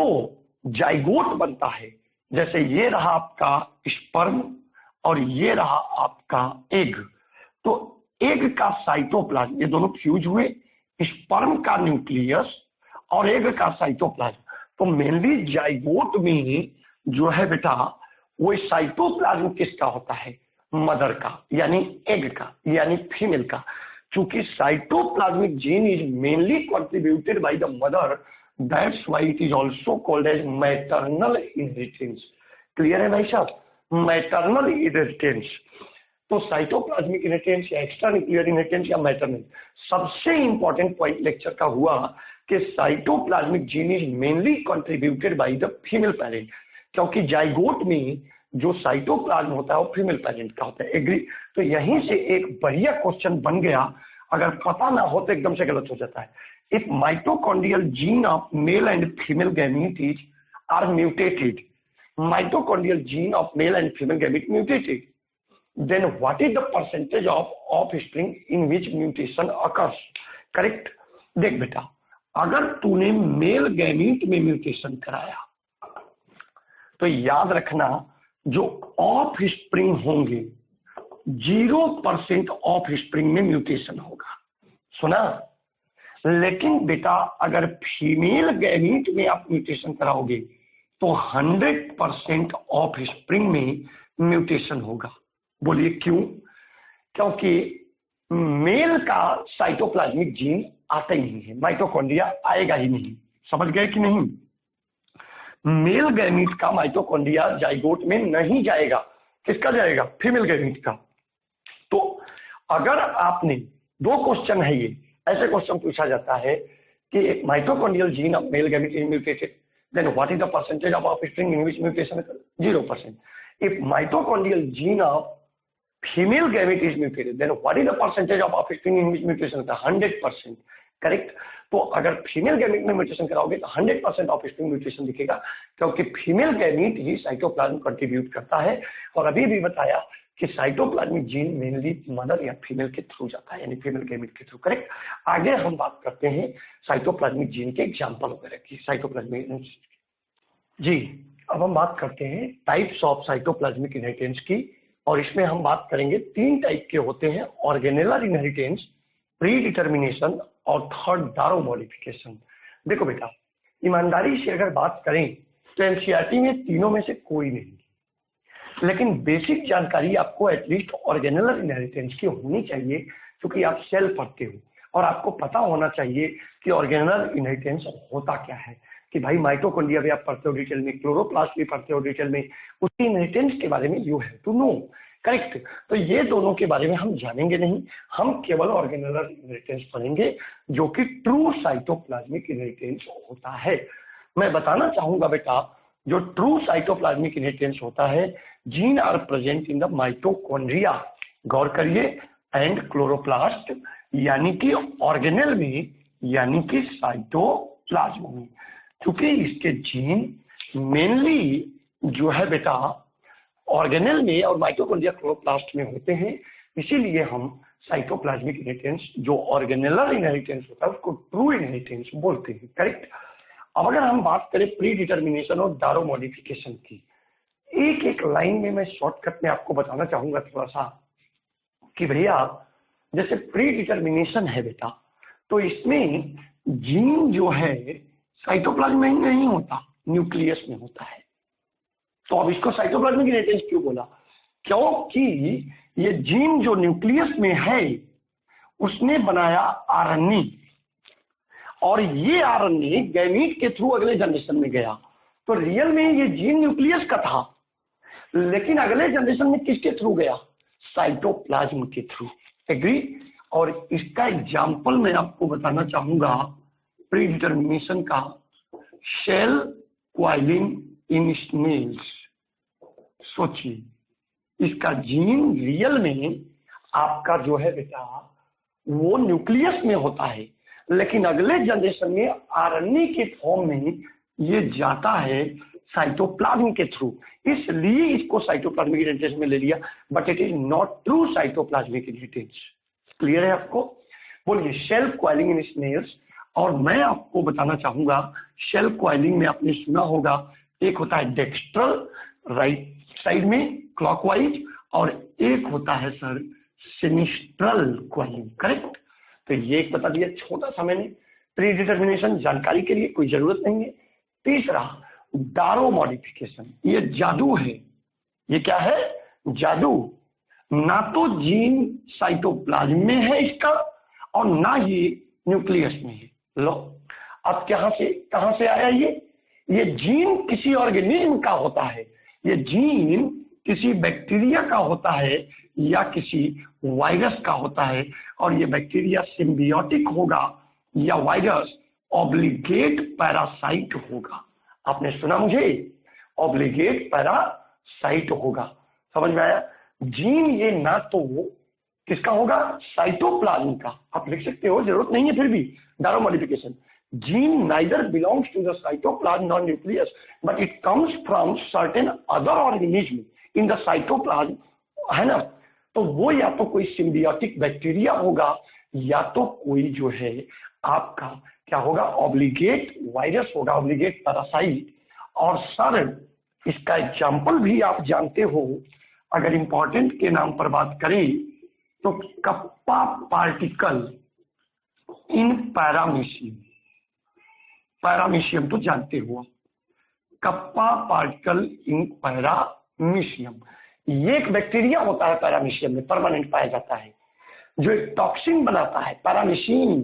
Speaker 1: जाइगोट बनता है, जैसे ये रहा आपका स्पर्म और ये रहा आपका एग, तो एग का साइटोप्लाज्म, ये दोनों फ्यूज हुए, स्पर्म का न्यूक्लियस और एग का साइटोप्लाज्म। तो मेनली जाइगोट में जो है बेटा, वो साइटोप्लाज्म किसका होता है? मदर का, यानी एग का, यानी फीमेल का। चूंकि cytoplasmic gene is mainly contributed by the mother, that's why it is also called as maternal inheritance। Clear है भाई साहब? Maternal inheritance. तो साइटोप्लाज्मिक इनहेरिटेंस या एक्स्ट्रा न्यूक्लियर इनहेरिटेंस या मैटरनल, सबसे इंपॉर्टेंट पॉइंट लेक्चर का हुआ कि cytoplasmic gene is mainly contributed by the female parent, क्योंकि जाइगोट में जो साइटोप्लाज्म होता है वो फीमेल पेरेंट का होता है। एग्री? तो यहीं से एक बढ़िया क्वेश्चन बन गया, अगर पता ना हो तो एकदम से गलत हो जाता है। If mitochondrial gene of male and female gametes are mutated, mitochondrial gene of male and female gamete mutated, then what is the percentage of offspring in which mutation occurs? Correct? देख बेटा, अगर तूने मेल गैमीट में mutation कराया तो याद रखना जो ऑफ स्प्रिंग होंगे 0% ऑफ स्प्रिंग में म्यूटेशन होगा। सुना? लेकिन बेटा अगर फीमेल गैमीट में आप म्यूटेशन कराओगे तो 100% ऑफ स्प्रिंग में म्यूटेशन होगा। बोलिए क्यों? क्योंकि मेल का साइटोप्लाज्मिक जीन आता ही नहीं है, माइटोकॉन्ड्रिया आएगा ही नहीं। समझ गए कि नहीं? मेल गैमीट का माइटोकॉन्ड्रिया जाइगोट में नहीं जाएगा। किसका जाएगा? फीमेल गैमीट का। तो अगर आपने, दो क्वेश्चन है ये, ऐसे क्वेश्चन पूछा जाता है कि mitochondrial gene of male gamete is mutated, then what is the percentage of offspring in which mutation occurs? 0%. If mitochondrial gene of female gamete is mutated, then what is the percentage of offspring in which mutation occurs? 100%. Correct? तो अगर female gamete में mutation कराओगे तो 100% offspring mutation दिखेगा, क्योंकि female gamete ही cytoplasm contribute करता है। और अभी भी बताया कि साइटोप्लाज्मिक जीन मेनली मदर या फीमेल के थ्रू जाता है, यानी फीमेल गैमेट के थ्रू। करेक्ट? आगे हम बात करते हैं साइटोप्लाज्मिक जीन के एग्जांपल वगैरह की। साइटोप्लाज्मिक जी, अब हम बात करते हैं टाइप्स ऑफ साइटोप्लाज्मिक इनहेरिटेंस की, और इसमें हम बात करेंगे 3 टाइप के होते हैं: ऑर्गेनेलर इनहेरिटेंस, प्री डिटर्मिनेशन और थर्ड डारो मॉडिफिकेशन। देखो बेटा, ईमानदारी से अगर बात करें तो एनसीईआरटी में तीनों में से कोई नहीं, लेकिन बेसिक जानकारी आपको एटलीस्ट ऑर्गेनेलर इनहेरिटेंस की होनी चाहिए, क्योंकि आप सेल पढ़ते हो और आपको पता होना चाहिए कि ऑर्गेनेलर इनहेरिटेंस होता क्या है। कि भाई माइटोकॉन्ड्रिया भी आप पढ़ते हो डिटेल में, क्लोरोप्लास्ट भी पढ़ते हो डिटेल में, उसकी इनहेरिटेंस के बारे में you have to know. Correct? तो ये दोनों के बारे में हम जानेंगे नहीं, हम केवल ऑर्गेनेलर इनहेरिटेंस पढ़ेंगे, जो कि ट्रू साइटोप्लाज्मिक इनहेरिटेंस होता है। मैं बताना चाहूंगा बेटा, जो ट्रू साइटोप्लाज्मिक इनहेरिटेंस होता है, gene are present in the mitochondria, गौर करिए, एंड क्लोरोप्लास्ट, यानी कि ऑर्गेनेल में, यानी कि साइटोप्लाज्म में। क्योंकि इसके जीन मेनली जो है बेटा ऑर्गेनेल में और माइटोकॉन्ड्रिया क्लोरोप्लास्ट में होते हैं, इसीलिए हम साइटोप्लाज्मिक इनहेरिटेंस जो ऑर्गेनेलर इनहेरिटेंस होता है उसको ट्रू इनहेरिटेंस बोलते हैं। करेक्ट? अब अगर हम बात करें प्री डिटर्मिनेशन और डारो मॉडिफिकेशन की, एक एक लाइन में मैं शॉर्टकट में आपको बताना चाहूंगा थोड़ा सा कि भैया जैसे प्री डिटर्मिनेशन है बेटा, तो इसमें जीन जो है साइटोप्लाज्म में नहीं होता, न्यूक्लियस में होता है। तो अब इसको साइटोप्लाज्मिक इनहेरिटेंस क्यों बोला? क्योंकि ये जीन जो न्यूक्लियस में है उसने बनाया आरएनए, और ये आरएनए गैमीट के थ्रू अगले जनरेशन में गया। तो रियल में ये जीन न्यूक्लियस का था, लेकिन अगले जनरेशन में किसके थ्रू गया? साइटोप्लाज्म के थ्रू। एग्री? और इसका एग्जाम्पल मैं आपको बताना चाहूंगा प्री डिटर्मिनेशन का, शेल क्वाइलिंग इन स्नेल्स। सोचिए, इसका जीन रियल में आपका जो है बेटा वो न्यूक्लियस में होता है, लेकिन अगले जनरेशन में आरएनए के फॉर्म में ये जाता है साइटोप्लाज्म के थ्रू, इसलिए इसको साइटोप्लाज्मिक इनहेरिटेंस में ले लिया, but it is not true cytoplasmic inheritance. Clear है आपको? बोलिए शेल क्वाइलिंग इन स्नेल्स। और मैं आपको बताना चाहूंगा, शेल क्वाइलिंग में आपने सुना होगा, एक होता है डेक्स्ट्रल, राइट साइड में क्लॉकवाइज, और एक होता है सर सिनिस्ट्रल क्वाइलिंग। करेक्ट? तो ये एक बता दिया छोटा सा मैंने, प्री डिटर्मिनेशन जानकारी के लिए कोई जरूरत नहीं है। तीसरा डारो मॉडिफिकेशन, ये जादू है। ये क्या है? जादू। ना तो जीन साइटोप्लाज्म में है इसका, और ना ही न्यूक्लियस में है। लो, अब कहां से आया ये जीन किसी ऑर्गेनिज्म का होता है, ये जीन किसी बैक्टीरिया का होता है या किसी वायरस का होता है, और ये बैक्टीरिया सिम्बियोटिक होगा या वायरस ऑब्लिगेट पैरासाइट होगा। आपने सुना मुझे? ऑब्लिगेट पैरासाइट होगा। समझ में आया? जीन ये ना तो किसका होगा? साइटोप्लाज्म का। आप लिख सकते हो, जरूरत नहीं है फिर भी। Dauer modification, gene neither belongs to the cytoplasm nor nucleus, but it comes from certain other organism in the cytoplasm, है ना? तो वो या तो कोई सिम्बियोटिक बैक्टीरिया होगा, या तो कोई जो है आपका क्या होगा? ऑब्लिगेट वायरस होगा, ऑब्लिगेट पैरासाइट। और सर इसका एग्जाम्पल भी आप जानते हो, अगर इंपॉर्टेंट के नाम पर बात करें तो kappa particle in paramecium. Paramecium तो जानते हो, कप्पा पार्टिकल इन पैरामीशियम। ये एक बैक्टीरिया होता है पैरामीशियम में, परमानेंट पाया जाता है, जो एक टॉक्सिन बनाता है पैरामीशियम।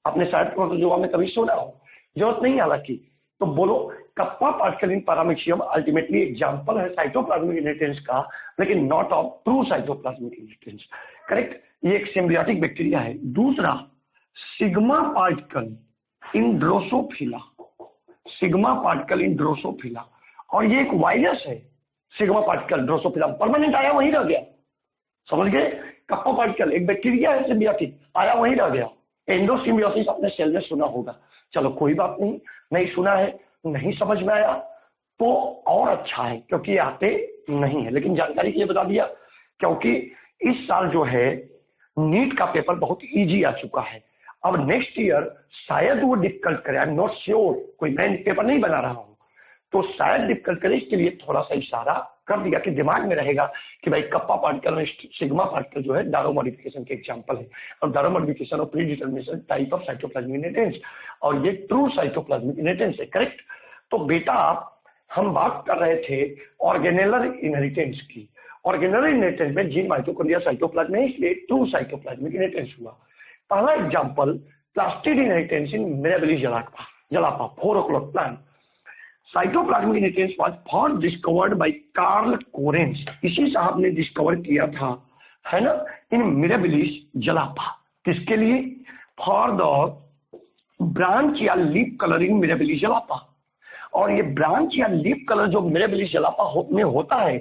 Speaker 1: आपने शायद प्रोटोजोआ में कभी सुना हो, जरूरत नहीं हालांकि। तो बोलो kappa particle in paramecium ultimately example है साइटोप्लाज्मिक इनहेरिटेंस का, लेकिन not of true cytoplasmic inheritance. Correct, ये एक सिम्बियोटिक बैक्टीरिया है। दूसरा sigma particle in Drosophila. Sigma particle in Drosophila, और ये एक वायरस है। सिग्मा पार्टिकल ड्रोसोफिला परमानेंट आया वहीं रह गया, समझ गए। कप्पा पार्टिकल एक बैक्टीरिया है सिम्बियोटिक, आया वहीं रह गया। एंडोसिम्बियोसिस अपने सेल में सुना होगा, चलो कोई बात नहीं, नहीं सुना है, नहीं समझ में आया तो और अच्छा है, क्योंकि आते नहीं है, लेकिन जानकारी के लिए बता दिया। क्योंकि इस साल जो है नीट का पेपर बहुत इजी आ चुका है। अब नेक्स्ट ईयर शायद वो डिफिकल्ट करे, आई एम नॉट श्योर, कोई मैं पेपर नहीं बना रहा हूं, तो शायद डिफिकल्ट करे। इसके लिए थोड़ा सा इशारा कर दिया कि दिमाग में रहेगा कि भाई कप्पा पार्टिकल और सिग्मा पार्टिकल जो है डारो मॉडिफिकेशन के एग्जांपल है, और डारो मॉडिफिकेशन और pre determination type of cytoplasmic inheritance, और ये ट्रू साइटोप्लाज्मिक इनहेरिटेंस है। करेक्ट। तो बेटा हम बात कर रहे थे ऑर्गेनेलर इनहेरिटेंस की। ऑर्गेनेलर इनहेरिटेंस में जीन माइटोकॉन्ड्रिया साइटोप्लाज्म में, इसलिए ट्रू साइटोप्लाज्मिक इनहेरिटेंस हुआ। पहला example plastid inheritance in Mirabilis jalapa 4 o'clock plant. Cytoplasmic inheritance was first discovered by Carl Correns. इसी साहब ने डिस्कवर किया था, है ना, इन मिराबिलिस जलापा। किसके लिए? फॉर द ब्रांच या लीफ कलर इन मिराबिलिस जलापा। और ये ब्रांच या लीफ कलर जो मिराबिलिस जलापा में होता है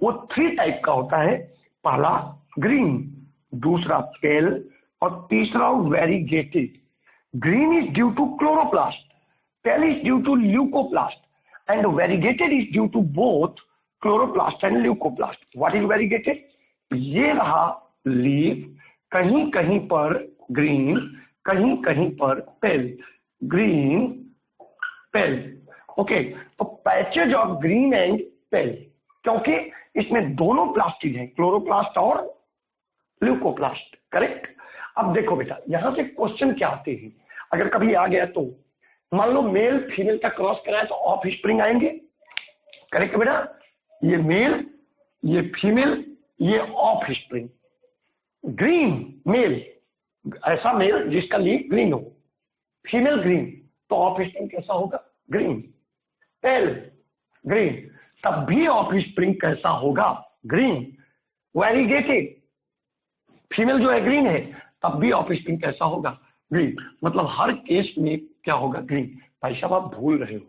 Speaker 1: वो 3 टाइप का होता है। पहला ग्रीन, दूसरा पेल, और तीसरा variegated. Green is due to chloroplast, pale is due to leucoplast, and variegated is due to both chloroplast and leucoplast. What is variegated? ये रहा लीफ, कहीं कहीं पर ग्रीन, कहीं कहीं पर पेल, ग्रीन पेल। ओके, तो patches of green and pale, क्योंकि इसमें दोनों प्लास्टिड है, क्लोरोप्लास्ट और ल्यूकोप्लास्ट। करेक्ट। अब देखो बेटा, यहां से क्वेश्चन क्या आते हैं, अगर कभी आ गया तो मान लो मेल फीमेल का क्रॉस कराए तो ऑफ स्प्रिंग आएंगे। करेक्ट बेटा, ये मेल, ये फीमेल, ये ऑफ स्प्रिंग। ग्रीन मेल, ऐसा मेल जिसका लीफ ग्रीन हो, फीमेल ग्रीन, तो ऑफ स्प्रिंग कैसा होगा? ग्रीन। पेल ग्रीन, तब भी ऑफ स्प्रिंग कैसा होगा? ग्रीन। वेरीगेटेड, फीमेल जो है ग्रीन है, तब भी ऑफ स्प्रिंग कैसा होगा? ग्रीन। मतलब हर केस में क्या होगा? ग्रीन। भाई साहब आप भूल रहे हो,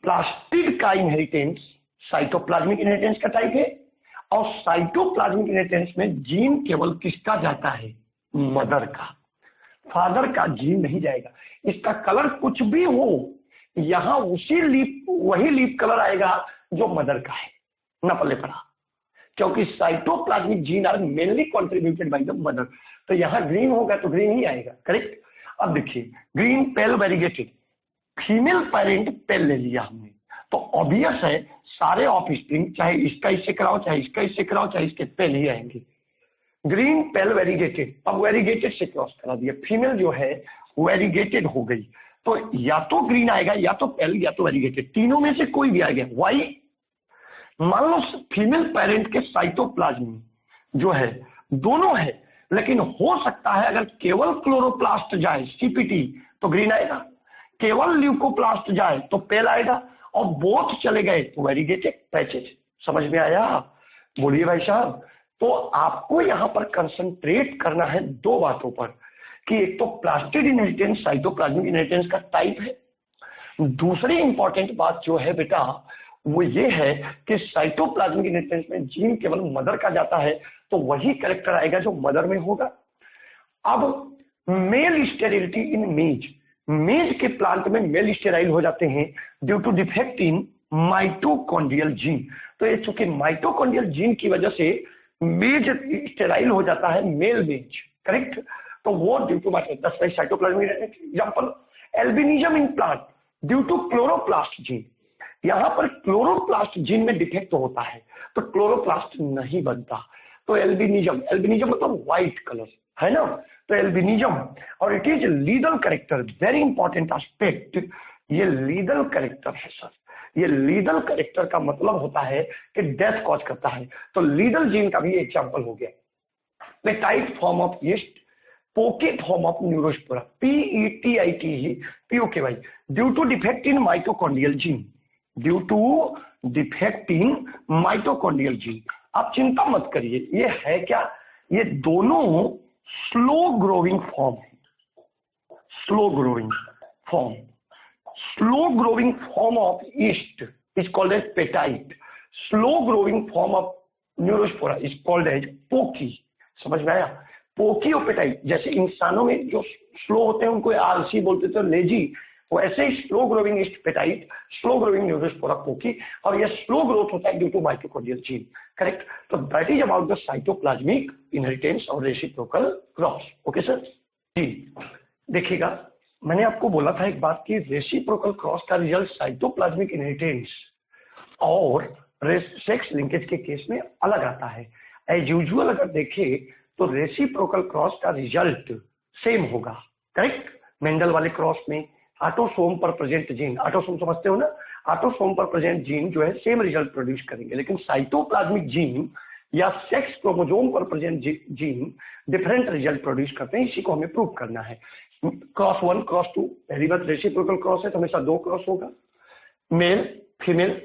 Speaker 1: प्लास्टिड का इनहेरिटेंस साइटोप्लाज्मिक इनहेरिटेंस का टाइप है, और साइटोप्लाज्मिक इनहेरिटेंस में जीन केवल किसका जाता है? मदर का, फादर का जीन नहीं जाएगा। इसका कलर कुछ भी हो, यहां उसी लीफ, वही लीफ कलर आएगा जो मदर का है, ना पल्ले पड़ा, क्योंकि cytoplasmic gene are mainly contributed by the mother. तो यहां ग्रीन होगा तो ग्रीन ही आएगा। करेक्ट। अब देखिए, ग्रीन पेल वेरीगेटेड, फीमेल पेरेंट पेल ले लिया हमने, तो ऑब्वियस है सारे ऑफ स्प्रिंग, चाहे इसका इससे कराओ, चाहे इसका इससे कराओ, चाहे इसके पेल ही आएंगे। ग्रीन पेल वेरीगेटेड, अब वेरीगेटेड से क्रॉस करा दिया, फीमेल जो है वेरीगेटेड हो गई, तो या तो ग्रीन आएगा, या तो पेल, या तो वेरीगेटेड, तीनों में से कोई भी आएगा। वाई? मान लो फीमेल पेरेंट के साइटोप्लाज्म जो है दोनों है, लेकिन हो सकता है अगर केवल क्लोरोप्लास्ट जाए सीपीटी तो ग्रीन आएगा, केवल ल्यूकोप्लास्ट जाए तो पेल आएगा, और बोथ चले गए तो वेरीगेटेड पैचेज। समझ में आया? बोलिए भाई साहब। तो आपको यहां पर कंसंट्रेट करना है 2 बातों पर, कि एक तो प्लास्टिड इनहेरिटेंस साइटोप्लाज्मिक इनहेरिटेंस का टाइप है, दूसरी इंपॉर्टेंट बात जो है बेटा वो ये है कि साइटोप्लाज्मिक इनहेरिटेंस में जीन केवल मदर का जाता है, तो वही कैरेक्टर आएगा जो मदर में होगा। अब मेल स्टेरिलिटी इन मेज, मेज के प्लांट में मेल स्टेराइल हो जाते हैं due to defect in mitochondrial gene. तो ये चूंकि माइटोकॉन्ड्रियल जीन की वजह से मेज स्टेराइल हो जाता है, मेल मेज। करेक्ट। तो वो due to cytoplasmic example albinism in plant due to chloroplast gene. यहाँ पर क्लोरोप्लास्ट जीन में डिफेक्ट होता है तो क्लोरोप्लास्ट नहीं बनता, तो एल्बिनिज्म, एल्बिनिज्म मतलब व्हाइट कलर है ना, तो एल्बिनिज्म, और it is लीडल character, very important aspect, ये लीडल कैरेक्टर है सर। ये लीडल कैरेक्टर का मतलब होता है कि डेथ कॉज करता है, तो लीडल जीन का भी एग्जांपल हो गया। Petite form of yeast, poky form of Neurospora, PETIT POKY, due to defect in mitochondrial gene, due to defect in mitochondrial gene. आप चिंता मत करिए, ये है क्या, ये दोनों स्लो ग्रोइंग फॉर्म है, slow growing form, slow growing form of yeast is called as petite, slow growing form of Neurospora is called as poky. समझ में आया, पोकी और पेटाइट, जैसे इंसानों में जो स्लो होते हैं उनको आलसी बोलते थे, लेजी, वैसे ही slow growing is petite, slow growing Neurospora poky, और ये स्लो ग्रोथ होता है due to mitochondrial gene, correct. तो that is about the cytoplasmic inheritance और रेसिप्रोकल क्रॉस। ओके सर जी, देखिएगा मैंने आपको बोला था एक बात कि रेसिप्रोकल क्रॉस का रिजल्ट साइटोप्लाज्मिक इनहेरिटेंस और सेक्स लिंकेज के केस में अलग आता है। एज यूजुअल अगर देखें तो रेसिप्रोकल क्रॉस का रिजल्ट सेम होगा, करेक्ट। मेंडल वाले क्रॉस में ऑटोसोम पर प्रेजेंट जीन, ऑटोसोम समझते हो ना, ऑटोसोम पर प्रेजेंट जीन जो है सेम रिजल्ट प्रोड्यूस करेंगे, लेकिन साइटोप्लाज्मिक जीन या सेक्स क्रोमोसोम पर present gene different result produce करते हैं। इसी को हमें प्रूव करना है। क्रॉस 1 क्रॉस 2 पहली बात, रेसिप्रोकल क्रॉस है तो हमेशा 2 क्रॉस होगा, मेल फीमेल।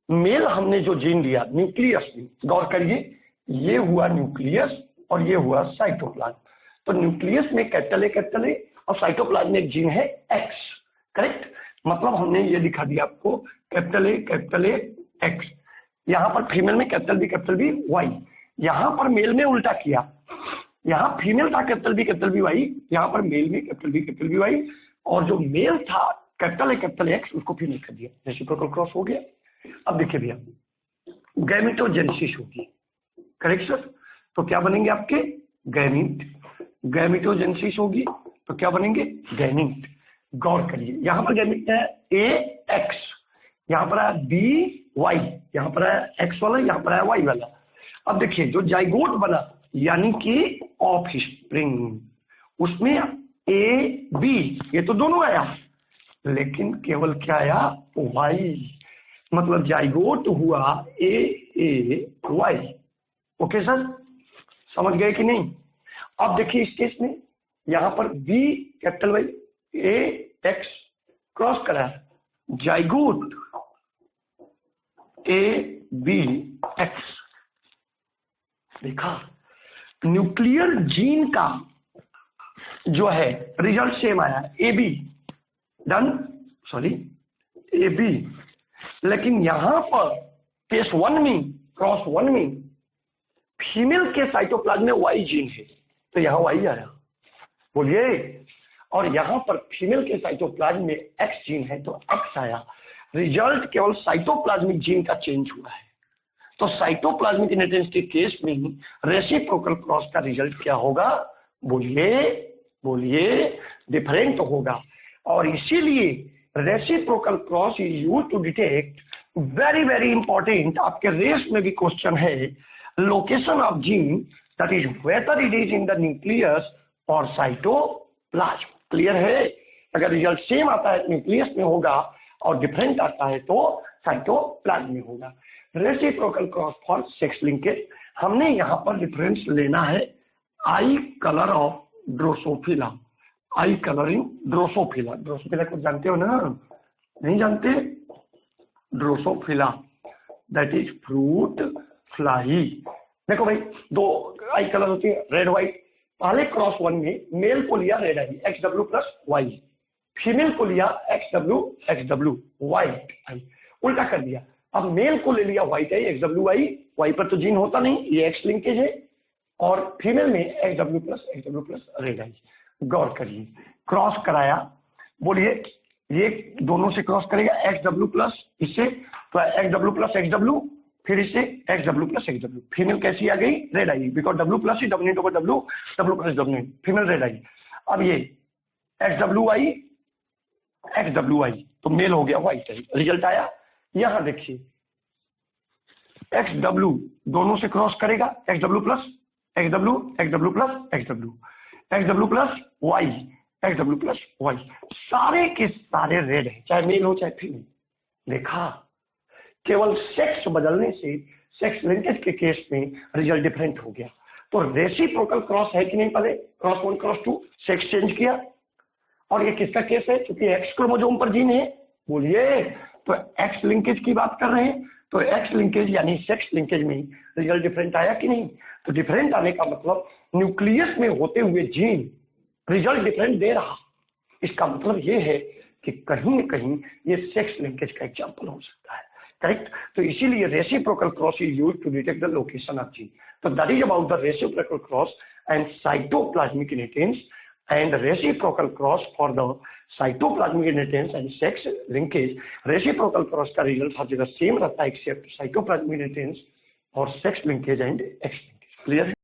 Speaker 1: मेल हमने जो जीन लिया न्यूक्लियस में, गौर करिए, ये हुआ न्यूक्लियस और ये हुआ साइटोप्लाज्म। तो न्यूक्लियस में कैपिटल ए और साइटोप्लाज्म में एक जीन है एक्स, करेक्ट। मतलब हमने ये दिखा दिया आपको, कैपिटल ए एक्स, यहाँ पर फीमेल में कैपिटल बी वाई, यहाँ पर मेल में उल्टा किया, यहाँ फीमेल था कैपिटल बी वाई, यहाँ पर मेल में कैपिटल बी वाई, और जो मेल था कैपिटल एक्स उसको फीमेल कर दिया, रेसिप्रोकल क्रॉस हो गया। अब देखिए भैया, गैमेटोजेनेसिस होगी, करेक्ट सर, तो क्या बनेंगे आपके गैमीट, गैमेटोजेनेसिस होगी तो क्या बनेंगे गैमीट। गौर करिए, यहाँ पर गैमीट है ए एक्स, यहाँ पर है बी वाई, यहाँ पर है एक्स वाला, यहाँ पर है वाई वाला। अब देखिए जो जाइगोट बना यानी कि ऑफ स्प्रिंग, उसमें ए बी ये तो दोनों आया, लेकिन केवल क्या आया वाई, मतलब जाइगोट हुआ ए वाई। ओके सर, समझ गए कि नहीं। अब देखिए इस केस में यहां पर B capital Y A X cross करा, जाइगोट ए बी एक्स, देखा न्यूक्लियर जीन का जो है रिजल्ट सेम आया, A B done, sorry A B, लेकिन यहां पर केस 1 में, क्रॉस 1 में फीमेल के साइटोप्लाज्म में वाई जीन है तो यहां वाई आया, बोलिए, और यहां पर फीमेल के साइटोप्लाज्म में एक्स जीन है तो एक्स आया। रिजल्ट केवल साइटोप्लाज्मिक जीन का चेंज हुआ है। तो साइटोप्लाज्मिक इनहेरिटेंस के केस में ही रेसिप्रोकल क्रॉस का रिजल्ट क्या होगा, बोलिए डिफरेंट होगा। और इसीलिए reciprocal cross is used to detect, very important, आपके रेस में भी क्वेश्चन है, location of gene, that is whether it is in the nucleus और साइटोप्लाज्म। क्लियर है, अगर रिजल्ट सेम आता है न्यूक्लियस में होगा और डिफरेंट आता है तो साइटोप्लाज्म में होगा। Reciprocal cross for sex linkage, हमने यहाँ पर डिफरेंस लेना है आई colour of Drosophila, I colouring Drosophila, Drosophila को जानते हो ना, नहीं जानते, Drosophila that is fruit fly. देखो भाई दो आई कलर होती है, रेड व्हाइट। पहले क्रॉस 1 में मेल को लिया रेड आई XW प्लस वाई, फीमेल को लिया XW व्हाइट आई, उल्टा कर दिया। अब मेल को ले लिया व्हाइट आई XW वाई पर तो जीन होता नहीं, ये एक्स लिंकेज है, और फीमेल में XW प्लस रेड आई। गौर करिए, क्रॉस कराया, बोलिए ये दोनों से क्रॉस करेगा XW प्लस इससे, तो XW प्लस XW, फिर इससे XW प्लस XW, फीमेल कैसी आ गई red eye, because W plus ही dominate over W, W plus dominate, female red eye. अब ये XW आई तो मेल हो गया व्हाइट आई, रिजल्ट आया। यहां देखिए XW दोनों से क्रॉस करेगा, XW plus XW, XW plus XW, XW plus Y, XW plus Y, सारे के सारे रेड है, चाहे मेल हो चाहे फीमेल। देखा, केवल सेक्स बदलने से सेक्स लिंकेज के केस में रिजल्ट डिफरेंट हो गया। तो रेसिप्रोकल क्रॉस है कि नहीं, पहले क्रॉस 1 क्रॉस 2 सेक्स चेंज किया, और ये किसका केस है, क्योंकि एक्स क्रोमोसोम पर जीन है, बोलिए, तो एक्स लिंकेज की बात कर रहे हैं, तो एक्स लिंकेज यानी सेक्स लिंकेज में रिजल्ट डिफरेंट आया कि नहीं। तो डिफरेंट आने का मतलब न्यूक्लियस में होते हुए जीन रिजल्ट डिफरेंट दे रहा, इसका मतलब ये है कि कहीं न कहीं ये सेक्स लिंकेज का एग्जाम्पल हो सकता है, करेक्ट। तो इसीलिए reciprocal cross is used to detect the location of gene. तो that is about the reciprocal cross and cytoplasmic inheritance and reciprocal cross for the cytoplasmic inheritance and sex linkage। reciprocal cross का result हर जगह same रहता है accept cytoplasmic inheritance और sex linkage and x linkage. Clear है?